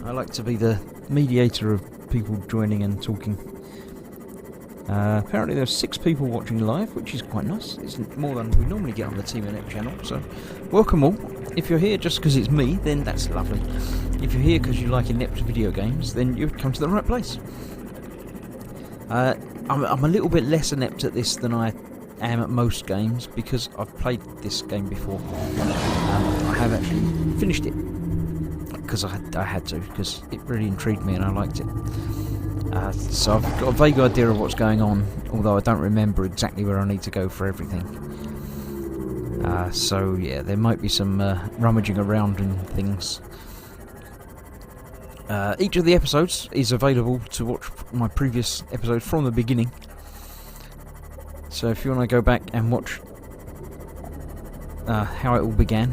I like to be the mediator of people joining and talking. Apparently there's 6 people watching live, which is quite nice. It's more than we normally get on the Team Inept channel, so welcome all. If you're here just because it's me, then that's lovely. If you're here because you like inept video games, then you've come to the right place. I'm a little bit less inept at this than I am at most games because I've played this game before. I have actually finished it because I had to, because it really intrigued me and I liked it. So I've got a vague idea of what's going on, although I don't remember exactly where I need to go for everything. So yeah, there might be some rummaging around and things. Each of the episodes is available to watch my previous episodes from the beginning. So if you want to go back and watch how it all began,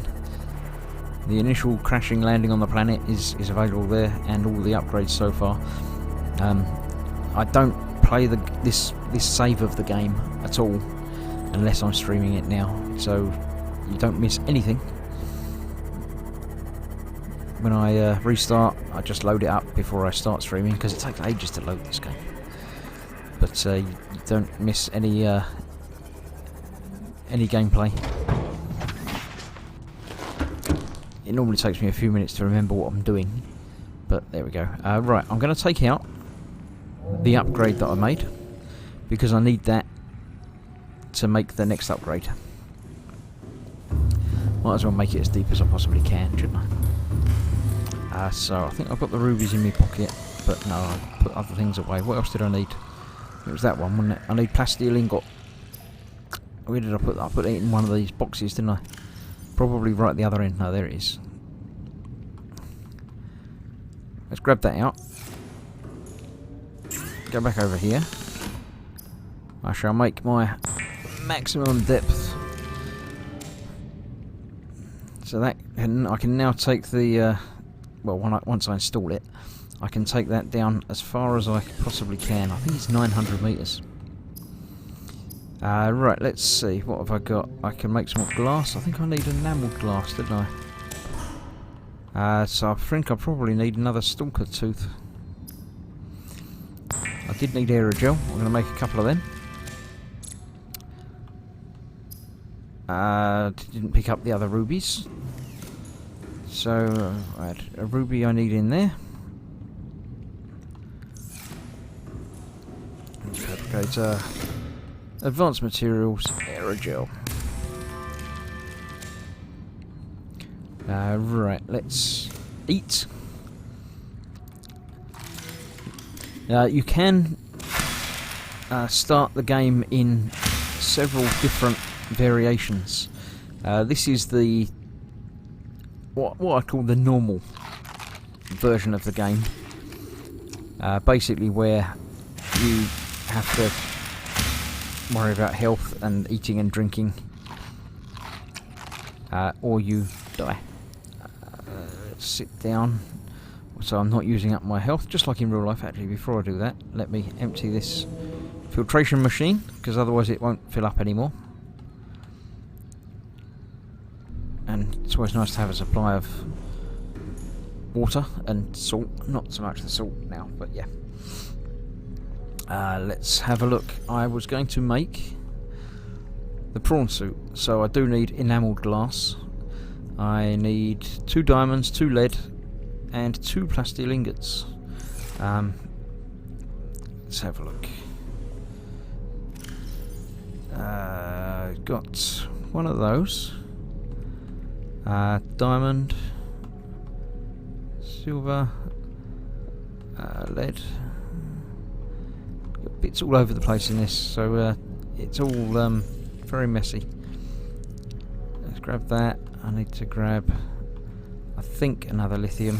the initial crashing landing on the planet is available there, and all the upgrades so far. I don't play this save of the game at all unless I'm streaming it now, so you don't miss anything. When I restart, I just load it up before I start streaming, because it takes ages to load this game. But you don't miss any gameplay. It normally takes me a few minutes to remember what I'm doing, but there we go. Right, I'm going to take out the upgrade that I made, because I need that to make the next upgrade. Might as well make it as deep as I possibly can, shouldn't I? So I think I've got the rubies in my pocket, but no, I put other things away. What else did I need? It was that one, wasn't it? I need plasteel ingot. Where did I put that? I put it in one of these boxes, didn't I? Probably right at the other end. No, there it is. Let's grab that out. Go back over here. I shall make my maximum depth. So that I can now take the well, once I install it, I can take that down as far as I possibly can. I think it's 900 meters. Right, let's see, what have I got? I can make some glass. I think I need enamelled glass, didn't I? So I think I probably need another stalker tooth. I did need aerogel. I'm going to make a couple of them. Didn't pick up the other rubies. So, right, a ruby I need in there. Fabricator. Advanced materials, aerogel. Right, let's eat. You can start the game in several different variations. This is the what I call the normal version of the game. Basically, where you have to worry about health and eating and drinking, or you die. Let's sit down. So I'm not using up my health, just like in real life. Actually, before I do that, let me empty this filtration machine, because otherwise it won't fill up anymore. And it's always nice to have a supply of water and salt. Not so much the salt now, but yeah. Let's have a look. I was going to make the prawn suit, so I do need enamelled glass. I need 2 diamonds, 2 lead, and 2 plasteel ingots. Let's have a look. Got one of those. Diamond, silver, lead. Got bits all over the place in this, so it's all very messy. Let's grab that. I need to grab, I think, another lithium.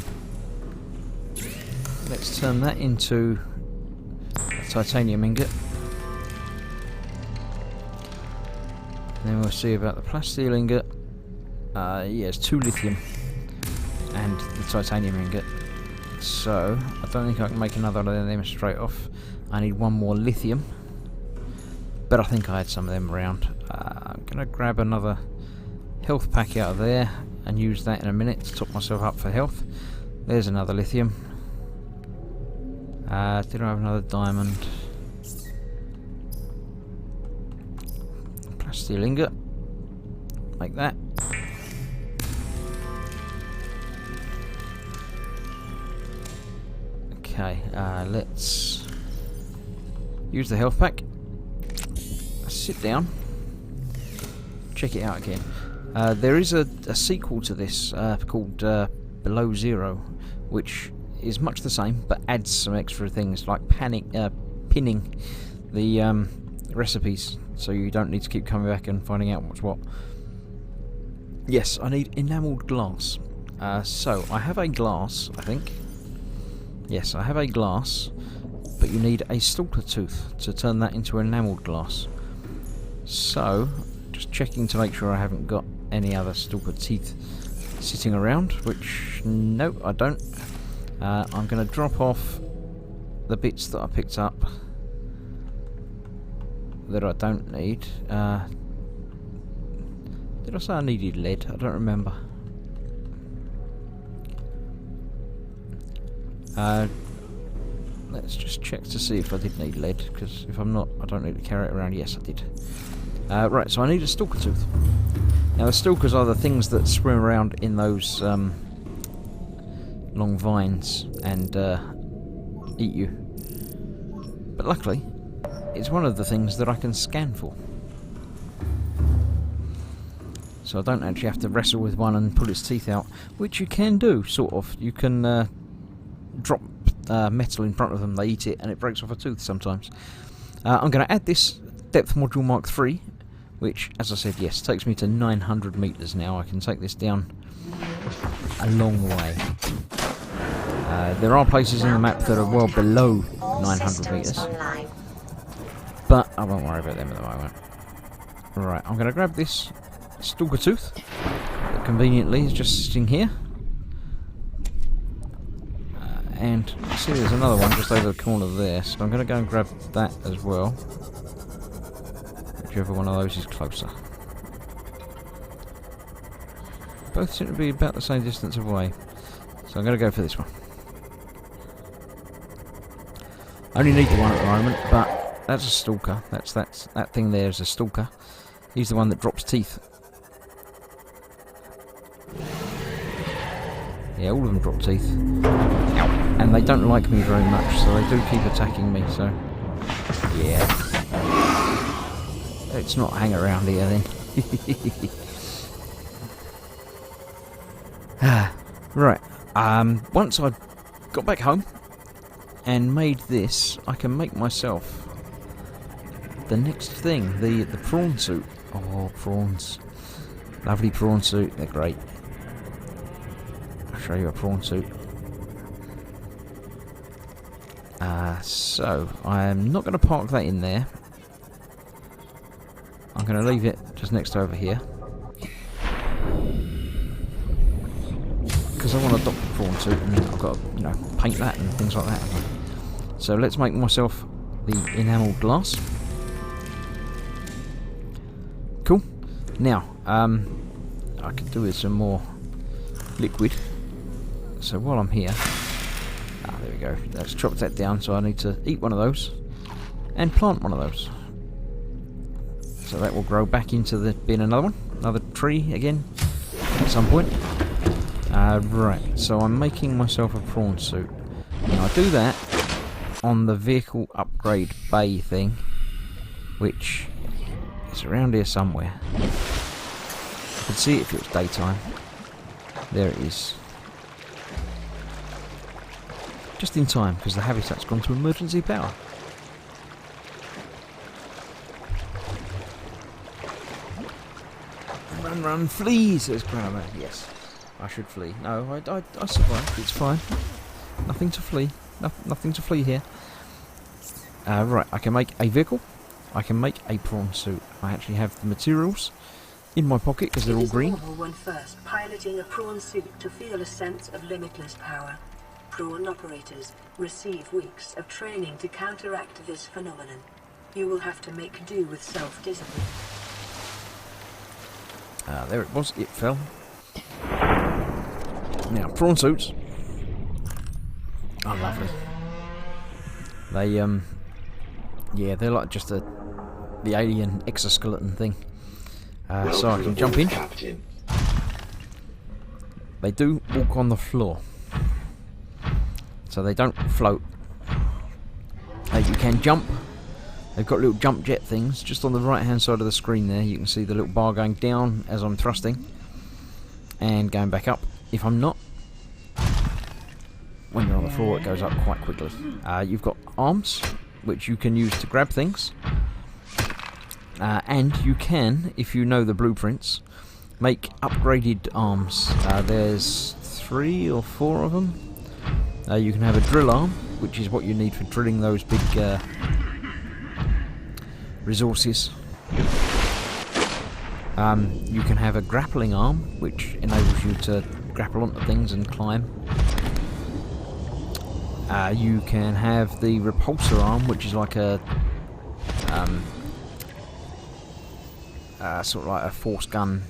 Let's turn that into a titanium ingot. Then we'll see about the plasteel ingot. Yes, 2 lithium and the titanium ingot. So I don't think I can make another one of them straight off. I need 1 more lithium, but I think I had some of them around. I'm gonna grab another health pack out of there and use that in a minute to top myself up for health. There's another lithium. Did I have another diamond? Plasteel ingot. Like that. Okay, let's use the health pack. Sit down. check it out again. There is a sequel to this called Below Zero, which is much the same but adds some extra things like pinning the recipes, so you don't need to keep coming back and finding out what's what. Yes, I need enamelled glass. So I have a glass, I think. Yes, I have a glass, but you need a stalker tooth to turn that into enamelled glass. So, just checking to make sure I haven't got any other stalker teeth sitting around, which, no, I don't. I'm going to drop off the bits that I picked up that I don't need. Did I say I needed lead? I don't remember. Let's just check to see if I did need lead, because if I'm not, I don't need to carry it around. Yes, I did. Right, so I need a stalker tooth. Now, the stalkers are the things that swim around in those long vines and eat you. But luckily, it's one of the things that I can scan for. So I don't actually have to wrestle with one and pull its teeth out, which you can do, sort of. You can drop metal in front of them, they eat it, and it breaks off a tooth sometimes. I'm going to add this depth module Mark III, which, as I said, yes, takes me to 900 metres now. I can take this down a long way. There are places in the map that are well below 900 metres, but I won't worry about them at the moment. Right, I'm going to grab this stalker tooth that conveniently is just sitting here. And see, there's another one just over the corner there, so I'm going to go and grab that as well. Whichever one of those is closer. Both seem to be about the same distance away, so I'm going to go for this one. I only need the one at the moment, but that's a stalker. That thing there is a stalker. He's the one that drops teeth. Yeah, all of them drop teeth. Ow. And they don't like me very much, so they do keep attacking me, so... yeah. Let's not hang around here then. Right. Once I got back home and made this, I can make myself the next thing, the prawn suit. Oh, prawns. Lovely prawn suit, they're great. I'll show you a prawn suit. So, I'm not going to park that in there. I'm going to leave it just next to over here. Because I want to dock the prawn suit and I've got to, you know, paint that and things like that. So let's make myself the enamelled glass. Cool. Now, I could do with some more liquid. So while I'm here... there we go. Let's chop that down, so I need to eat one of those and plant one of those. So that will grow back into being another one. Another tree again at some point. Right, so I'm making myself a prawn suit. Now I do that on the vehicle upgrade bay thing, which is around here somewhere. You could see it if it was daytime. There it is. Just in time, because the habitat's gone to emergency power. Run, run, flee, says Grandma. Yes, I should flee. No, I survived. It's fine. Nothing to flee. Nothing to flee here. Right, I can make a vehicle. I can make a prawn suit. I actually have the materials in my pocket because they're all green. It is normal when first piloting a prawn suit to feel a sense of limitless power. Prawn operators receive weeks of training to counteract this phenomenon. You will have to make do with self-discipline. There it was. It fell. Now, prawn suits are lovely. They, yeah, they're like just the alien exoskeleton thing. So I can jump in. Captain. They do walk on the floor, so they don't float. You can jump They've got little jump jet things just on the right hand side of the screen there. You can see the little bar going down as I'm thrusting and going back up if I'm not. When you're on the floor it goes up quite quickly. You've got arms which you can use to grab things, and you can, if you know the blueprints, make upgraded arms. There's 3 or 4 of them. You can have a drill arm, which is what you need for drilling those big resources. You can have a grappling arm, which enables you to grapple onto things and climb. You can have the repulsor arm, which is like a sort of like a force gun,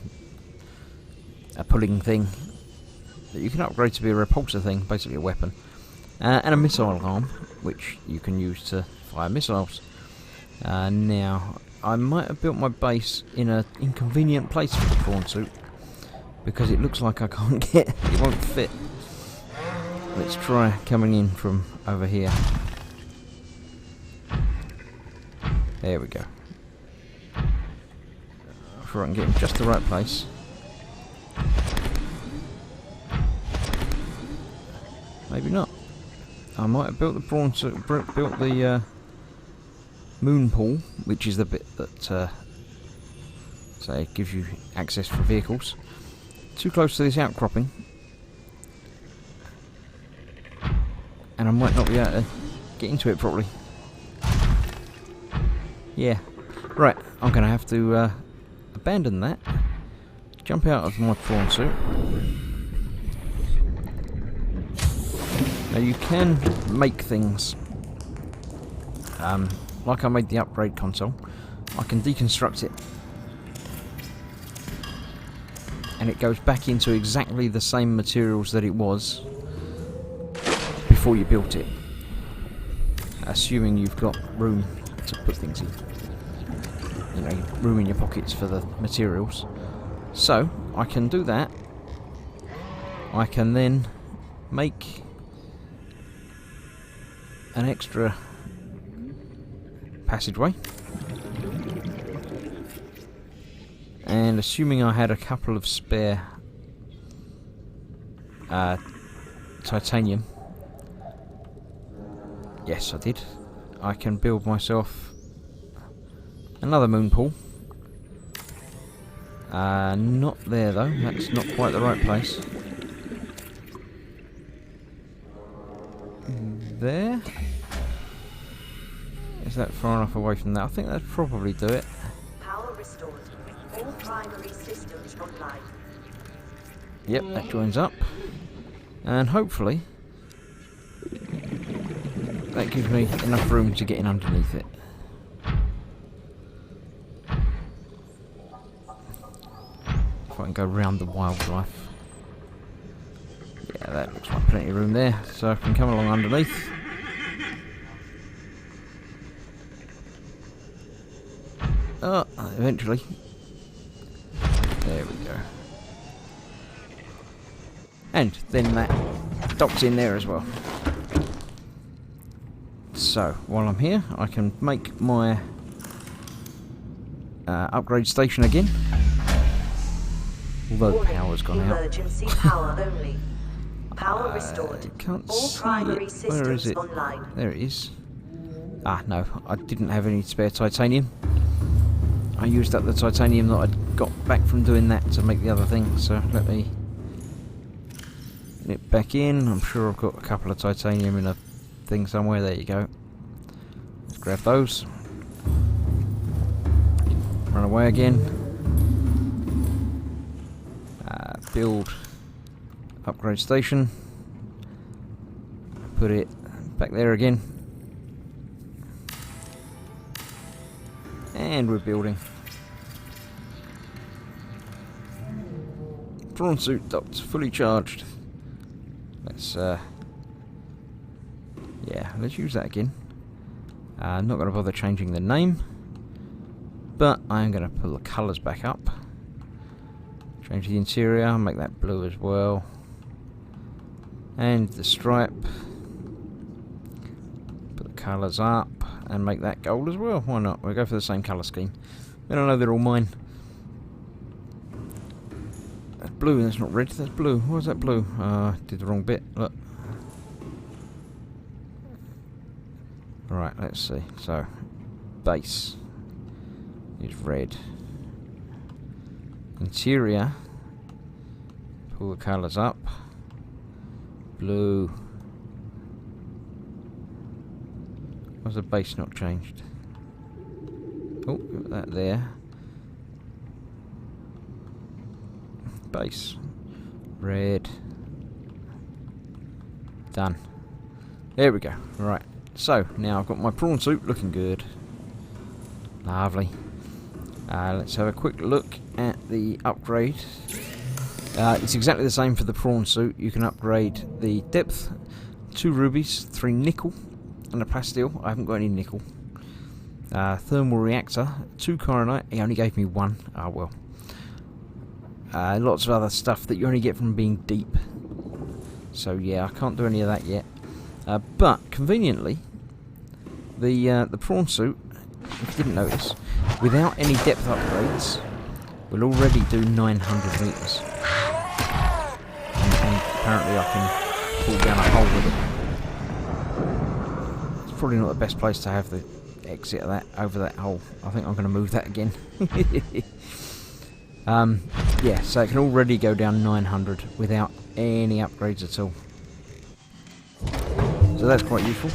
a pulling thing that you can upgrade to be a repulsor thing, basically a weapon. And a missile arm, which you can use to fire missiles. Now, I might have built my base in an inconvenient place for the prawn suit, because it looks like I can't get it, it won't fit. Let's try coming in from over here. There we go. I'm sure I can get in just the right place. Maybe not. I might have built the prawn suit, built the moon pool, which is the bit that say gives you access for vehicles. Too close to this outcropping, and I might not be able to get into it properly. Yeah, right. I'm going to have to abandon that. Jump out of my prawn suit. Now you can make things, like I made the upgrade console. I can deconstruct it, and it goes back into exactly the same materials that it was before you built it, assuming you've got room to put things in. You know, room in your pockets for the materials. So I can do that. I can then make an extra passageway, and assuming I had a couple of spare titanium, yes I did, I can build myself another moon pool. Not there though, that's not quite the right place. There? Is that far enough away from that? I think that'd probably do it. Power restored. All primary systems online. Yep, that joins up. And hopefully that gives me enough room to get in underneath it. If I can go round the wildlife. Yeah, that looks like plenty of room there, so I can come along underneath. Oh, eventually. There we go. And then that docks in there as well. So, while I'm here, I can make my upgrade station again. Although the power's gone out. Emergency power only. Power restored. Can't All see primary it. systems Where is it? online. There it is. Ah, no, I didn't have any spare titanium. I used up the titanium that I'd got back from doing that to make the other thing, so let me nip back in. I'm sure I've got a couple of titanium in a thing somewhere. There you go. Let's grab those. Run away again. Build upgrade station. Put it back there again. And we're building. Prawn suit docked, fully charged. Let's yeah, let's use that again. I'm not going to bother changing the name, but I'm going to pull the colours back up. Change the interior, make that blue as well. And the stripe. Put the colours up. and make that gold as well. Why not? We'll go for the same colour scheme. I don't know, they're all mine. That's blue, that's not red, that's blue. Why is that blue? Did the wrong bit, look. Right, let's see. So, base is red. Interior, pull the colours up. Blue. Why's the base not changed? Oh, got that there. Base. Red. Done. There we go. Right. So, now I've got my prawn suit looking good. Lovely. Let's have a quick look at the upgrade. It's exactly the same for the prawn suit. You can upgrade the depth, 2 rubies, 3 nickel, and a plasteel. I haven't got any nickel. Thermal reactor, 2 coronite. He only gave me 1. Ah, well. Lots of other stuff that you only get from being deep. So yeah, I can't do any of that yet. But conveniently, the prawn suit, if you didn't notice, without any depth upgrades, will already do 900 meters. And apparently I can pull down a hole with it. It's probably not the best place to have the exit of that over that hole. I think I'm going to move that again. Yeah, so it can already go down 900 without any upgrades at all. So that's quite useful.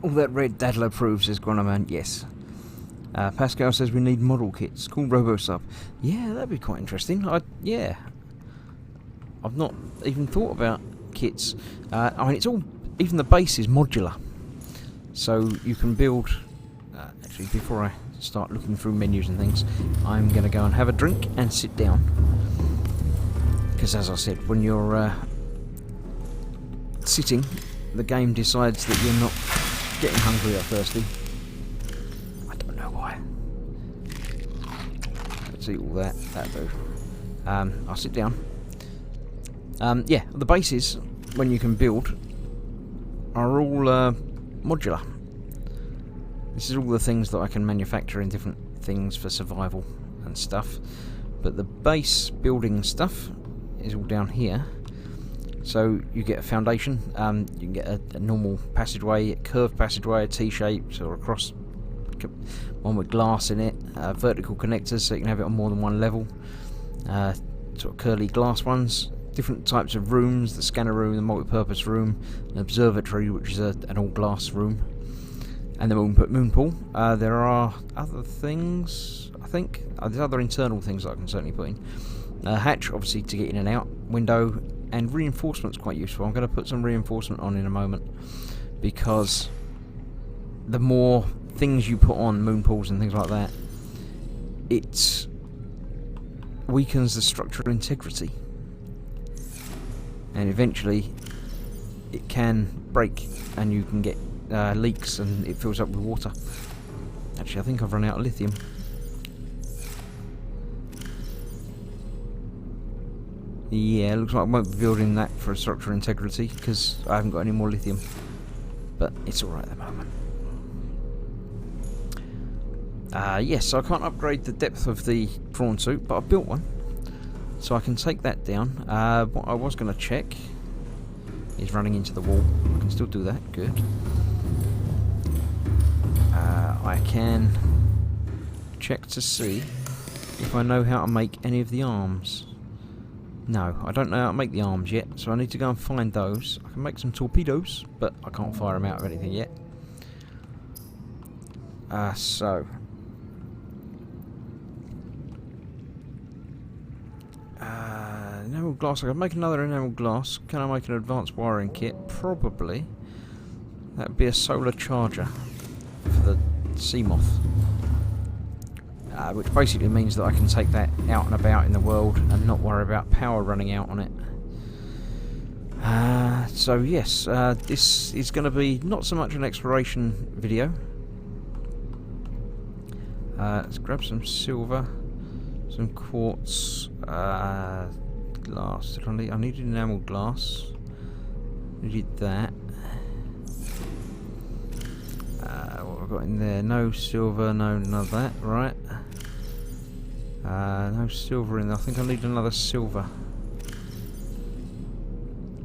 All that red Daddler approves, says Gronoman. Yes. Pascal says we need model kits. Call RoboSub. Yeah, that'd be quite interesting. Yeah. I've not even thought about kits. I mean, it's all... Even the base is modular. So you can build... actually, before I start looking through menus and things, I'm going to go and have a drink and sit down. Because as I said, when you're sitting, the game decides that you're not getting hungry or thirsty. I don't know why. Let's eat all that. That'll do. I'll sit down. Yeah, the bases, when you can build, are all modular. This is all the things that I can manufacture in different things for survival and stuff. But the base building stuff is all down here. So you get a foundation, you can get a normal passageway, a curved passageway, a T-shaped or a cross, one with glass in it, vertical connectors so you can have it on more than one level, sort of curly glass ones, different types of rooms, the scanner room, the multi-purpose room, an observatory which is an all-glass room, and the moon pool. There are other things, I think, there's other internal things that I can certainly put in. Hatch, obviously, to get in and out, window, and reinforcement's quite useful. I'm going to put some reinforcement on in a moment, because the more things you put on, moon pools and things like that, it weakens the structural integrity. And eventually it can break and you can get leaks and it fills up with water. Actually, I think I've run out of lithium. Yeah, looks like I won't be building that for structural integrity because I haven't got any more lithium. But it's alright at the moment. Yes, so I can't upgrade the depth of the prawn suit, but I've built one. So I can take that down. What I was going to check is running into the wall. I can still do that, good. I can check to see if I know how to make any of the arms. No, I don't know how to make the arms yet, so I need to go and find those. I can make some torpedoes, but I can't fire them out of anything yet. Enamel glass. I can make another enamel glass. Can I make an advanced wiring kit? Probably. That would be a solar charger for the Seamoth. Which basically means that I can take that out and about in the world and not worry about power running out on it. So yes, this is going to be not so much an exploration video. Let's grab some silver, some quartz, glass. I needed enamel glass. Needed that. have I got in there? No silver, no none of that, right. No silver in there. I think I need another silver.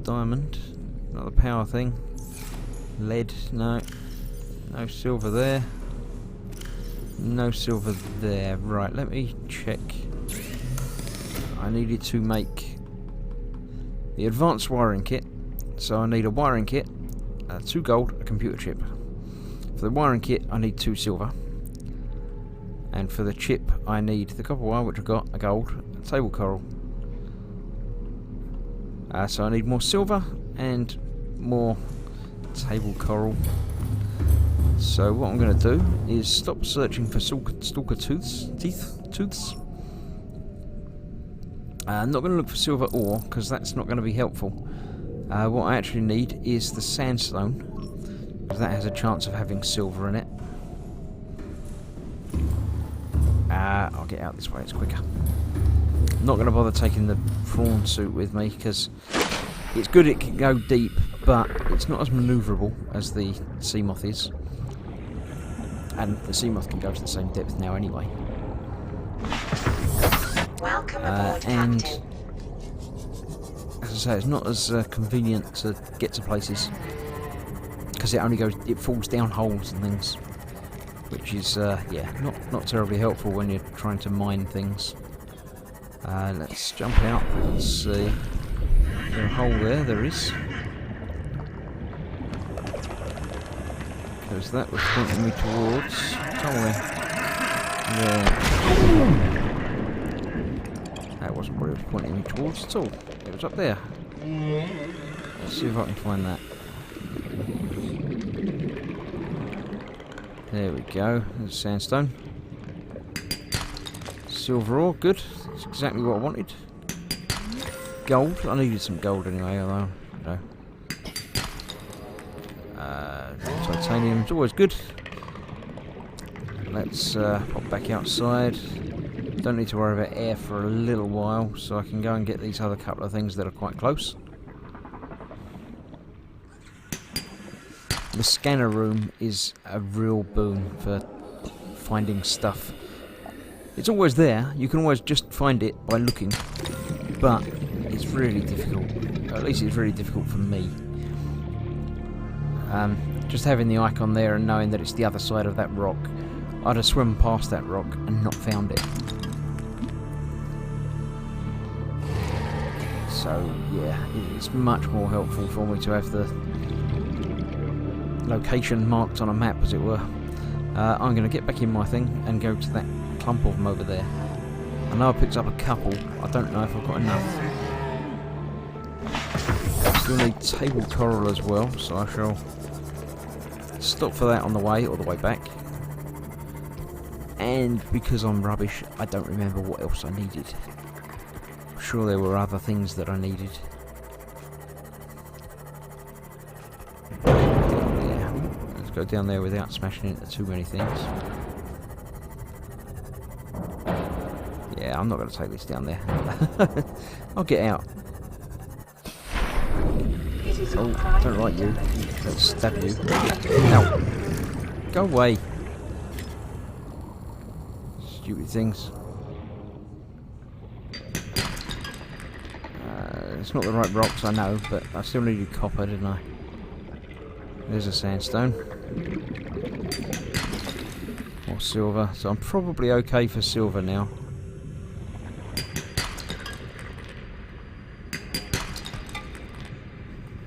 Diamond, another power thing. Lead, no. No silver there. No silver there. Right, let me check. I needed to make the advanced wiring kit. So I need a wiring kit, 2 gold, a computer chip. For the wiring kit, I need 2 silver. And for the chip, I need the copper wire, which I've got, a gold, a table coral. So I need more silver and more table coral. So what I'm going to do is stop searching for stalker tooths. I'm not going to look for silver ore because that's not going to be helpful. What I actually need is the sandstone, because that has a chance of having silver in it. I'll get out this way, it's quicker. I'm not going to bother taking the prawn suit with me because it's good it can go deep, but it's not as manoeuvrable as the Seamoth is. And the Seamoth can go to the same depth now anyway. Welcome aboard, and Captain. as I say, it's not as convenient to get to places because it falls down holes and things, which is yeah, not terribly helpful when you're trying to mine things. Let's jump out and see. Is there a hole there? There is. Because that was pointing me towards somewhere there. That wasn't what it was pointing me towards at all. It was up there. Let's see if I can find that. There we go. There's sandstone. Silver ore, good. That's exactly what I wanted. Gold. I needed some gold anyway, although, you know. Titanium's always good. Let's pop back outside. Don't need to worry about air for a little while, so I can go and get these other couple of things that are quite close. The scanner room is a real boon for finding stuff. It's always there, you can always just find it by looking, but it's really difficult. At least it's really difficult for me. Just having the icon there and knowing that it's the other side of that rock, I'd have swum past that rock and not found it. So yeah, it's much more helpful for me to have the location marked on a map, as it were. I'm going to get back in my thing and go to that clump of them over there. I know I picked up a couple, I don't know if I've got enough. I still need table coral as well, so I shall stop for that on the way, or the way back. And because I'm rubbish, I don't remember what else I needed. I'm sure there were other things that I needed. Let's go down there without smashing into too many things. Yeah, I'm not going to take this down there. I'll get out. Oh, I don't like you. Let's stab you. No. Go away. Stupid things. It's not the right rocks, I know, but I still needed copper, didn't I? There's a sandstone. Or silver. So I'm probably okay for silver now.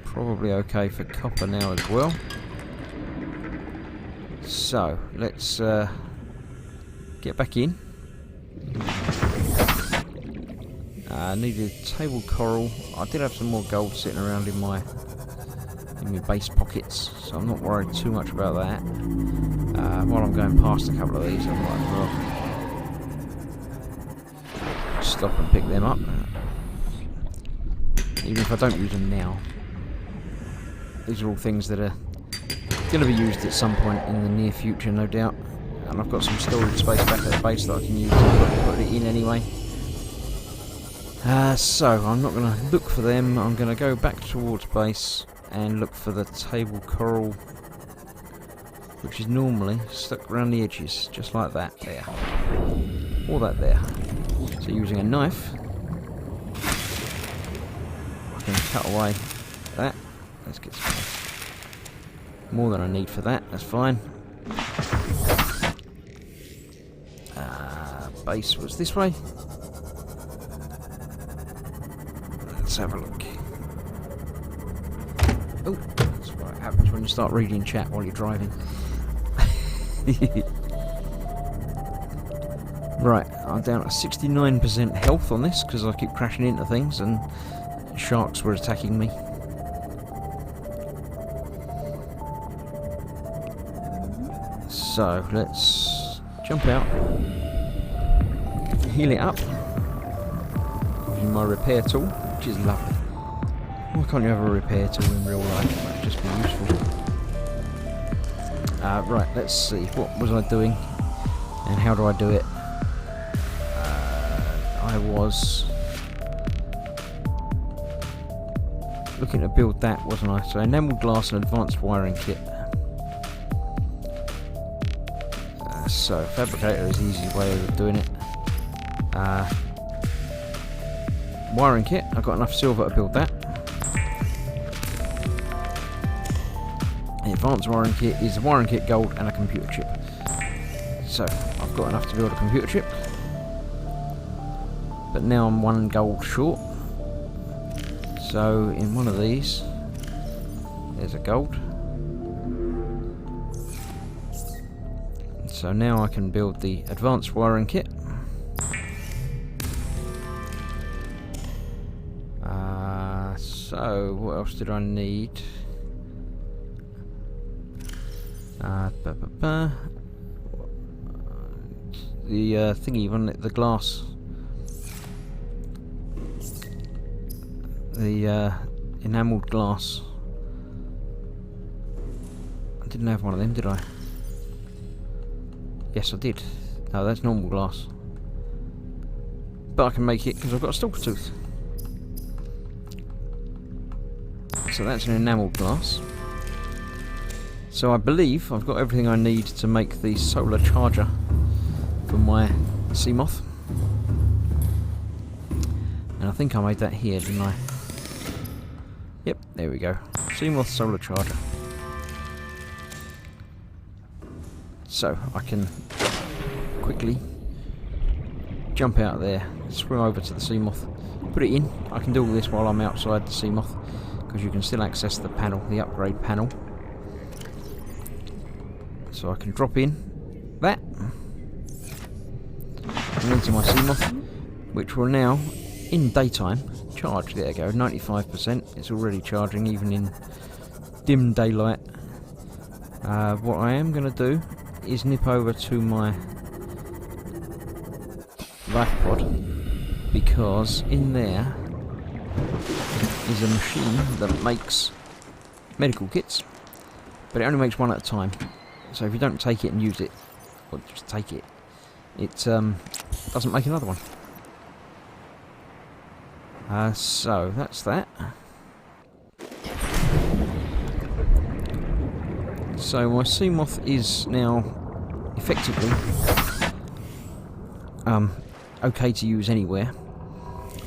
Probably okay for copper now as well. So, let's get back in. I needed table coral. I did have some more gold sitting around in my base pockets, so I'm not worried too much about that. While I'm going past a couple of these, I might as well stop and pick them up. Even if I don't use them now. These are all things that are going to be used at some point in the near future, no doubt. And I've got some storage space back at the base that I can use to put it in anyway. So, I'm not going to look for them. I'm going to go back towards base and look for the table coral. which is normally stuck around the edges, just like that there, or that there. So using a knife, I can cut away that. Let's get some more than I need for that, that's fine. Base was this way. Let's have a look. Oh, that's what happens when you start reading chat while you're driving. Right, I'm down at 69% health on this because I keep crashing into things and sharks were attacking me. So let's jump out, heal it up using my repair tool, which is lovely. Why can't you have a repair tool in real life? That would just be useful. Right, let's see, what was I doing and how do I do it? I was looking to build that, wasn't I? So enameled glass and advanced wiring kit. So fabricator is the easy way of doing it. Wiring kit, I've got enough silver to build that. The advanced wiring kit is a wiring kit, gold and a computer chip. So I've got enough to build a computer chip. But now I'm 1 gold short. So in one of these, there's a gold. So now I can build the advanced wiring kit. So what else did I need? The thingy, wasn't it? The glass. The enamelled glass. I didn't have one of them, did I? Yes, I did. No, that's normal glass. But I can make it because I've got a stalker tooth. So that's an enamelled glass. So I believe I've got everything I need to make the solar charger for my Seamoth. And I think I made that here, didn't I? Yep, there we go. Seamoth solar charger. So I can quickly jump out of there, swim over to the Seamoth, put it in. I can do all this while I'm outside the Seamoth because you can still access the panel, the upgrade panel. So I can drop in that and into my Seamoth, which will now, in daytime, charge. There you go, 95%. It's already charging even in dim daylight. What I am going to do is nip over to my life pod because in there is a machine that makes medical kits, but it only makes one at a time. So if you don't take it and use it, or just take it, it doesn't make another one. So that's that. So my Seamoth is now effectively okay to use anywhere.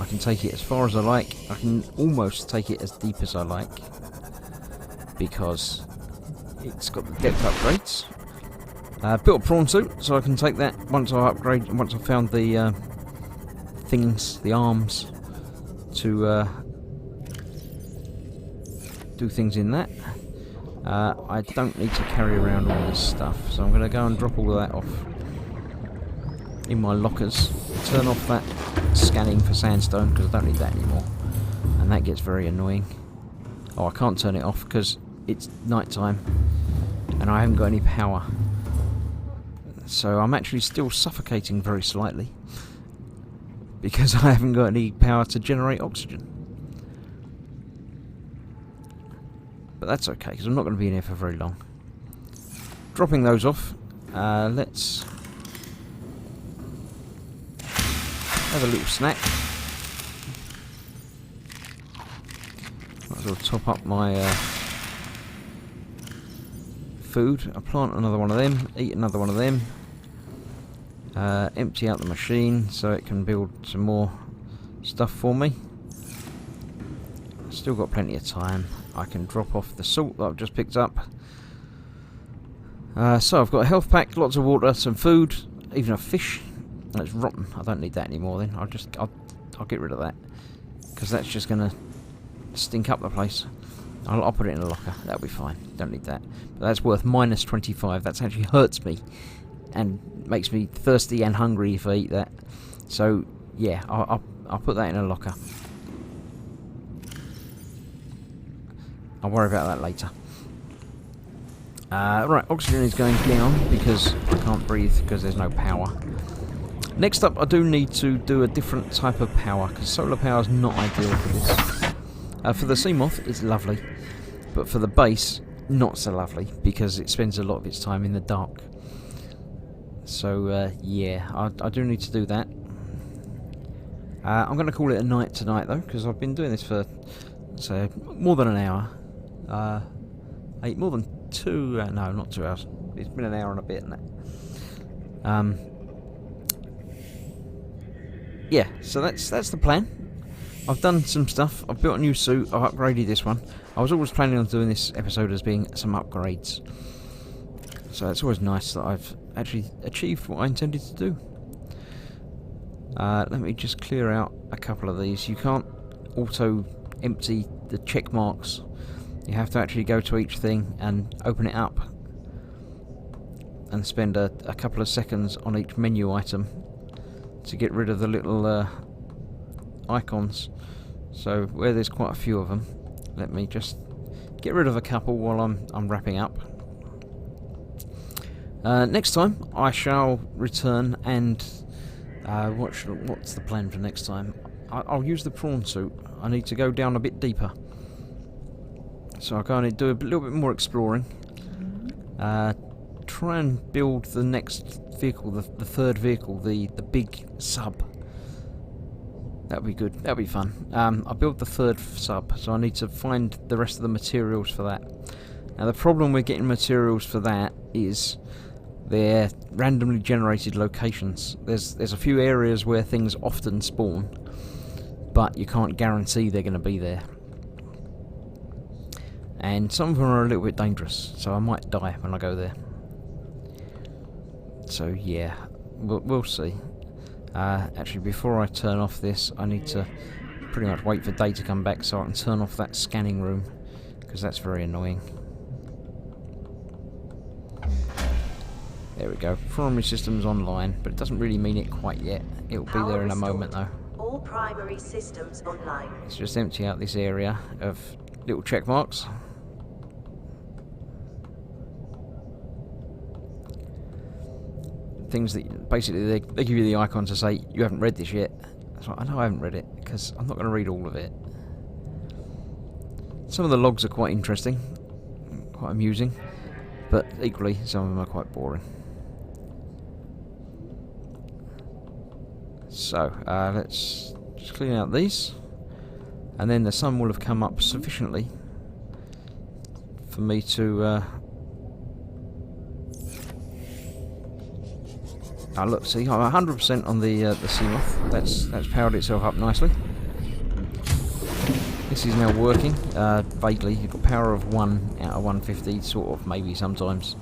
I can take it as far as I like. I can almost take it as deep as I like because it's got the depth upgrades. Built a prawn suit, so I can take that once I upgrade. Once I've found the things, the arms, to do things in that. I don't need to carry around all this stuff, so I'm going to go and drop all of that off in my lockers. Turn off that scanning for sandstone because I don't need that anymore, and that gets very annoying. Oh, I can't turn it off because it's night time and I haven't got any power, so I'm actually still suffocating very slightly because I haven't got any power to generate oxygen. But that's okay because I'm not going to be in here for very long. Dropping those off, let's have a little snack. Might as well top up my food. I plant another one of them, eat another one of them. Empty out the machine so it can build some more stuff for me. Still got plenty of time. I can drop off the salt that I've just picked up. So I've got a health pack, lots of water, some food, even a fish. It's rotten. I don't need that anymore. Then I'll get rid of that because that's just gonna stink up the place. I'll put it in a locker. That'll be fine. Don't need that. But that's worth minus 25. That actually hurts me and makes me thirsty and hungry if I eat that. So yeah, I'll put that in a locker. I'll worry about that later. Right, oxygen is going down because I can't breathe because there's no power. Next up, I do need to do a different type of power because solar power is not ideal for this. For the Seamoth, it's lovely, but for the base, not so lovely because it spends a lot of its time in the dark. So yeah, I do need to do that. I'm going to call it a night tonight though because I've been doing this for so more than an hour. More than 2. No, not 2 hours. It's been an hour and a bit. Yeah, so that's the plan. I've done some stuff. I've built a new suit. I've upgraded this one. I was always planning on doing this episode as being some upgrades. So it's always nice that I've actually achieved what I intended to do. Let me just clear out a couple of these. You can't auto empty the check marks. You have to actually go to each thing and open it up and spend a couple of seconds on each menu item to get rid of the little icons. So where there's quite a few of them, let me just get rid of a couple while I'm wrapping up. Next time I shall return and what's the plan for next time? I'll use the prawn suit. I need to go down a bit deeper. So I'll go and do a little bit more exploring. Try and build the next vehicle, the third vehicle, the big sub. That'll be good. That'll be fun. I'll build the third sub, so I need to find the rest of the materials for that. Now the problem with getting materials for that is they're randomly generated locations. There's a few areas where things often spawn, but you can't guarantee they're going to be there. And some of them are a little bit dangerous, so I might die when I go there. So yeah, we'll see. Actually, before I turn off this, I need to pretty much wait for day to come back so I can turn off that scanning room, because that's very annoying. There we go. Primary system's online, but it doesn't really mean it quite yet. It'll be there in a moment though. All primary systems online. Let's just empty out this area of little check marks. Things that basically they give you the icon to say you haven't read this yet. So I know I haven't read it because I'm not going to read all of it. Some of the logs are quite interesting, quite amusing, but equally some of them are quite boring. So let's just clean out these, and then the sun will have come up sufficiently for me to look, see, I'm 100% on the Seamoth. That's powered itself up nicely. This is now working, vaguely. You've got power of 1 out of 150, sort of, maybe sometimes.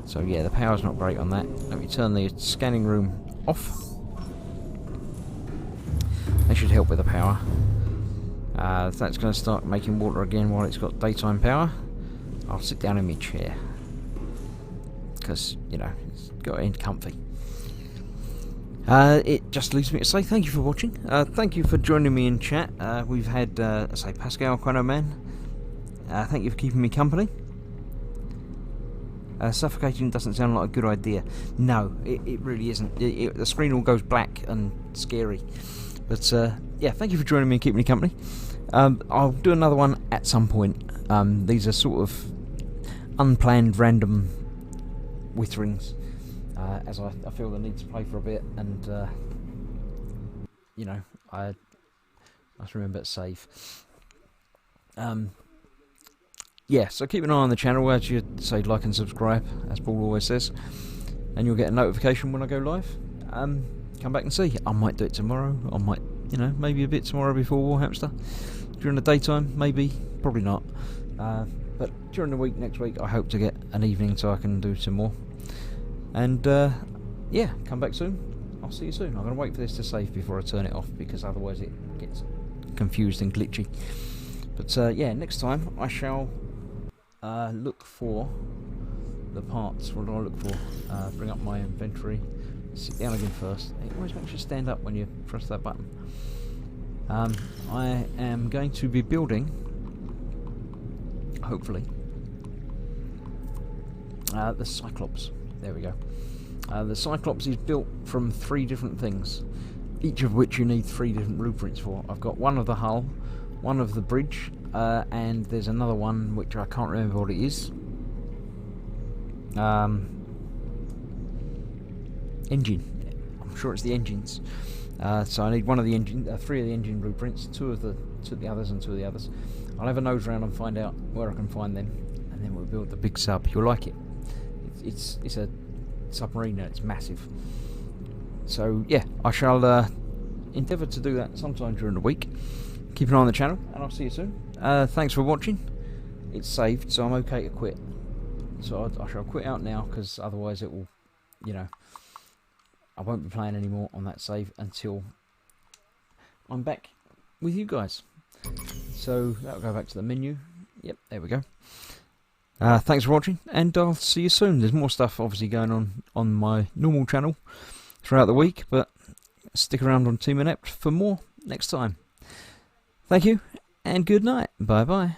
So yeah, the power's not great on that. Let me turn the scanning room off. That should help with the power. That's going to start making water again while it's got daytime power. I'll sit down in my chair, because, you know, it's got to end comfy. It just leaves me to say thank you for watching. Thank you for joining me in chat. We've had, say, Pascal, Chrono Man. Thank you for keeping me company. Suffocating doesn't sound like a good idea. No, it really isn't. The screen all goes black and scary. But, yeah, thank you for joining me and keeping me company. I'll do another one at some point. These are sort of unplanned, random witterings. As I feel the need to play for a bit, and you know, I must remember to save. yeah, so keep an eye on the channel, as you say, like and subscribe, as Paul always says, and you'll get a notification when I go live. Come back and see. I might do it tomorrow. I might, you know, maybe a bit tomorrow before Warhamster. During the daytime, maybe, probably not. But during the week, next week, I hope to get an evening so I can do some more. And yeah, come back soon. I'll see you soon. I'm going to wait for this to save before I turn it off, because otherwise it gets confused and glitchy. But yeah, next time I shall look for the parts. What do I look for? Bring up my inventory. Sit down again first. It always makes you stand up when you press that button. I am going to be building, hopefully, the Cyclops. There we go. The Cyclops is built from 3 different things, each of which you need 3 different blueprints for. I've got one of the hull, one of the bridge, and there's another one which I can't remember what it is. Engine. I'm sure it's the engines. So I need one of the engine, 3 of the engine blueprints, 2 of the others, and 2 of the others. I'll have a nose round and find out where I can find them, and then we'll build the big sub. You'll like it. It's a submarine and it's massive. So yeah, I shall endeavour to do that sometime during the week. Keep an eye on the channel, and I'll see you soon. Thanks for watching. It's saved, so I'm okay to quit. So I shall quit out now, because otherwise it will, you know, I won't be playing anymore on that save until I'm back with you guys. So that'll go back to the menu. Yep, there we go. Thanks for watching, and I'll see you soon. There's more stuff obviously going on my normal channel throughout the week, but stick around on Team Inept for more next time. Thank you, and good night. Bye bye.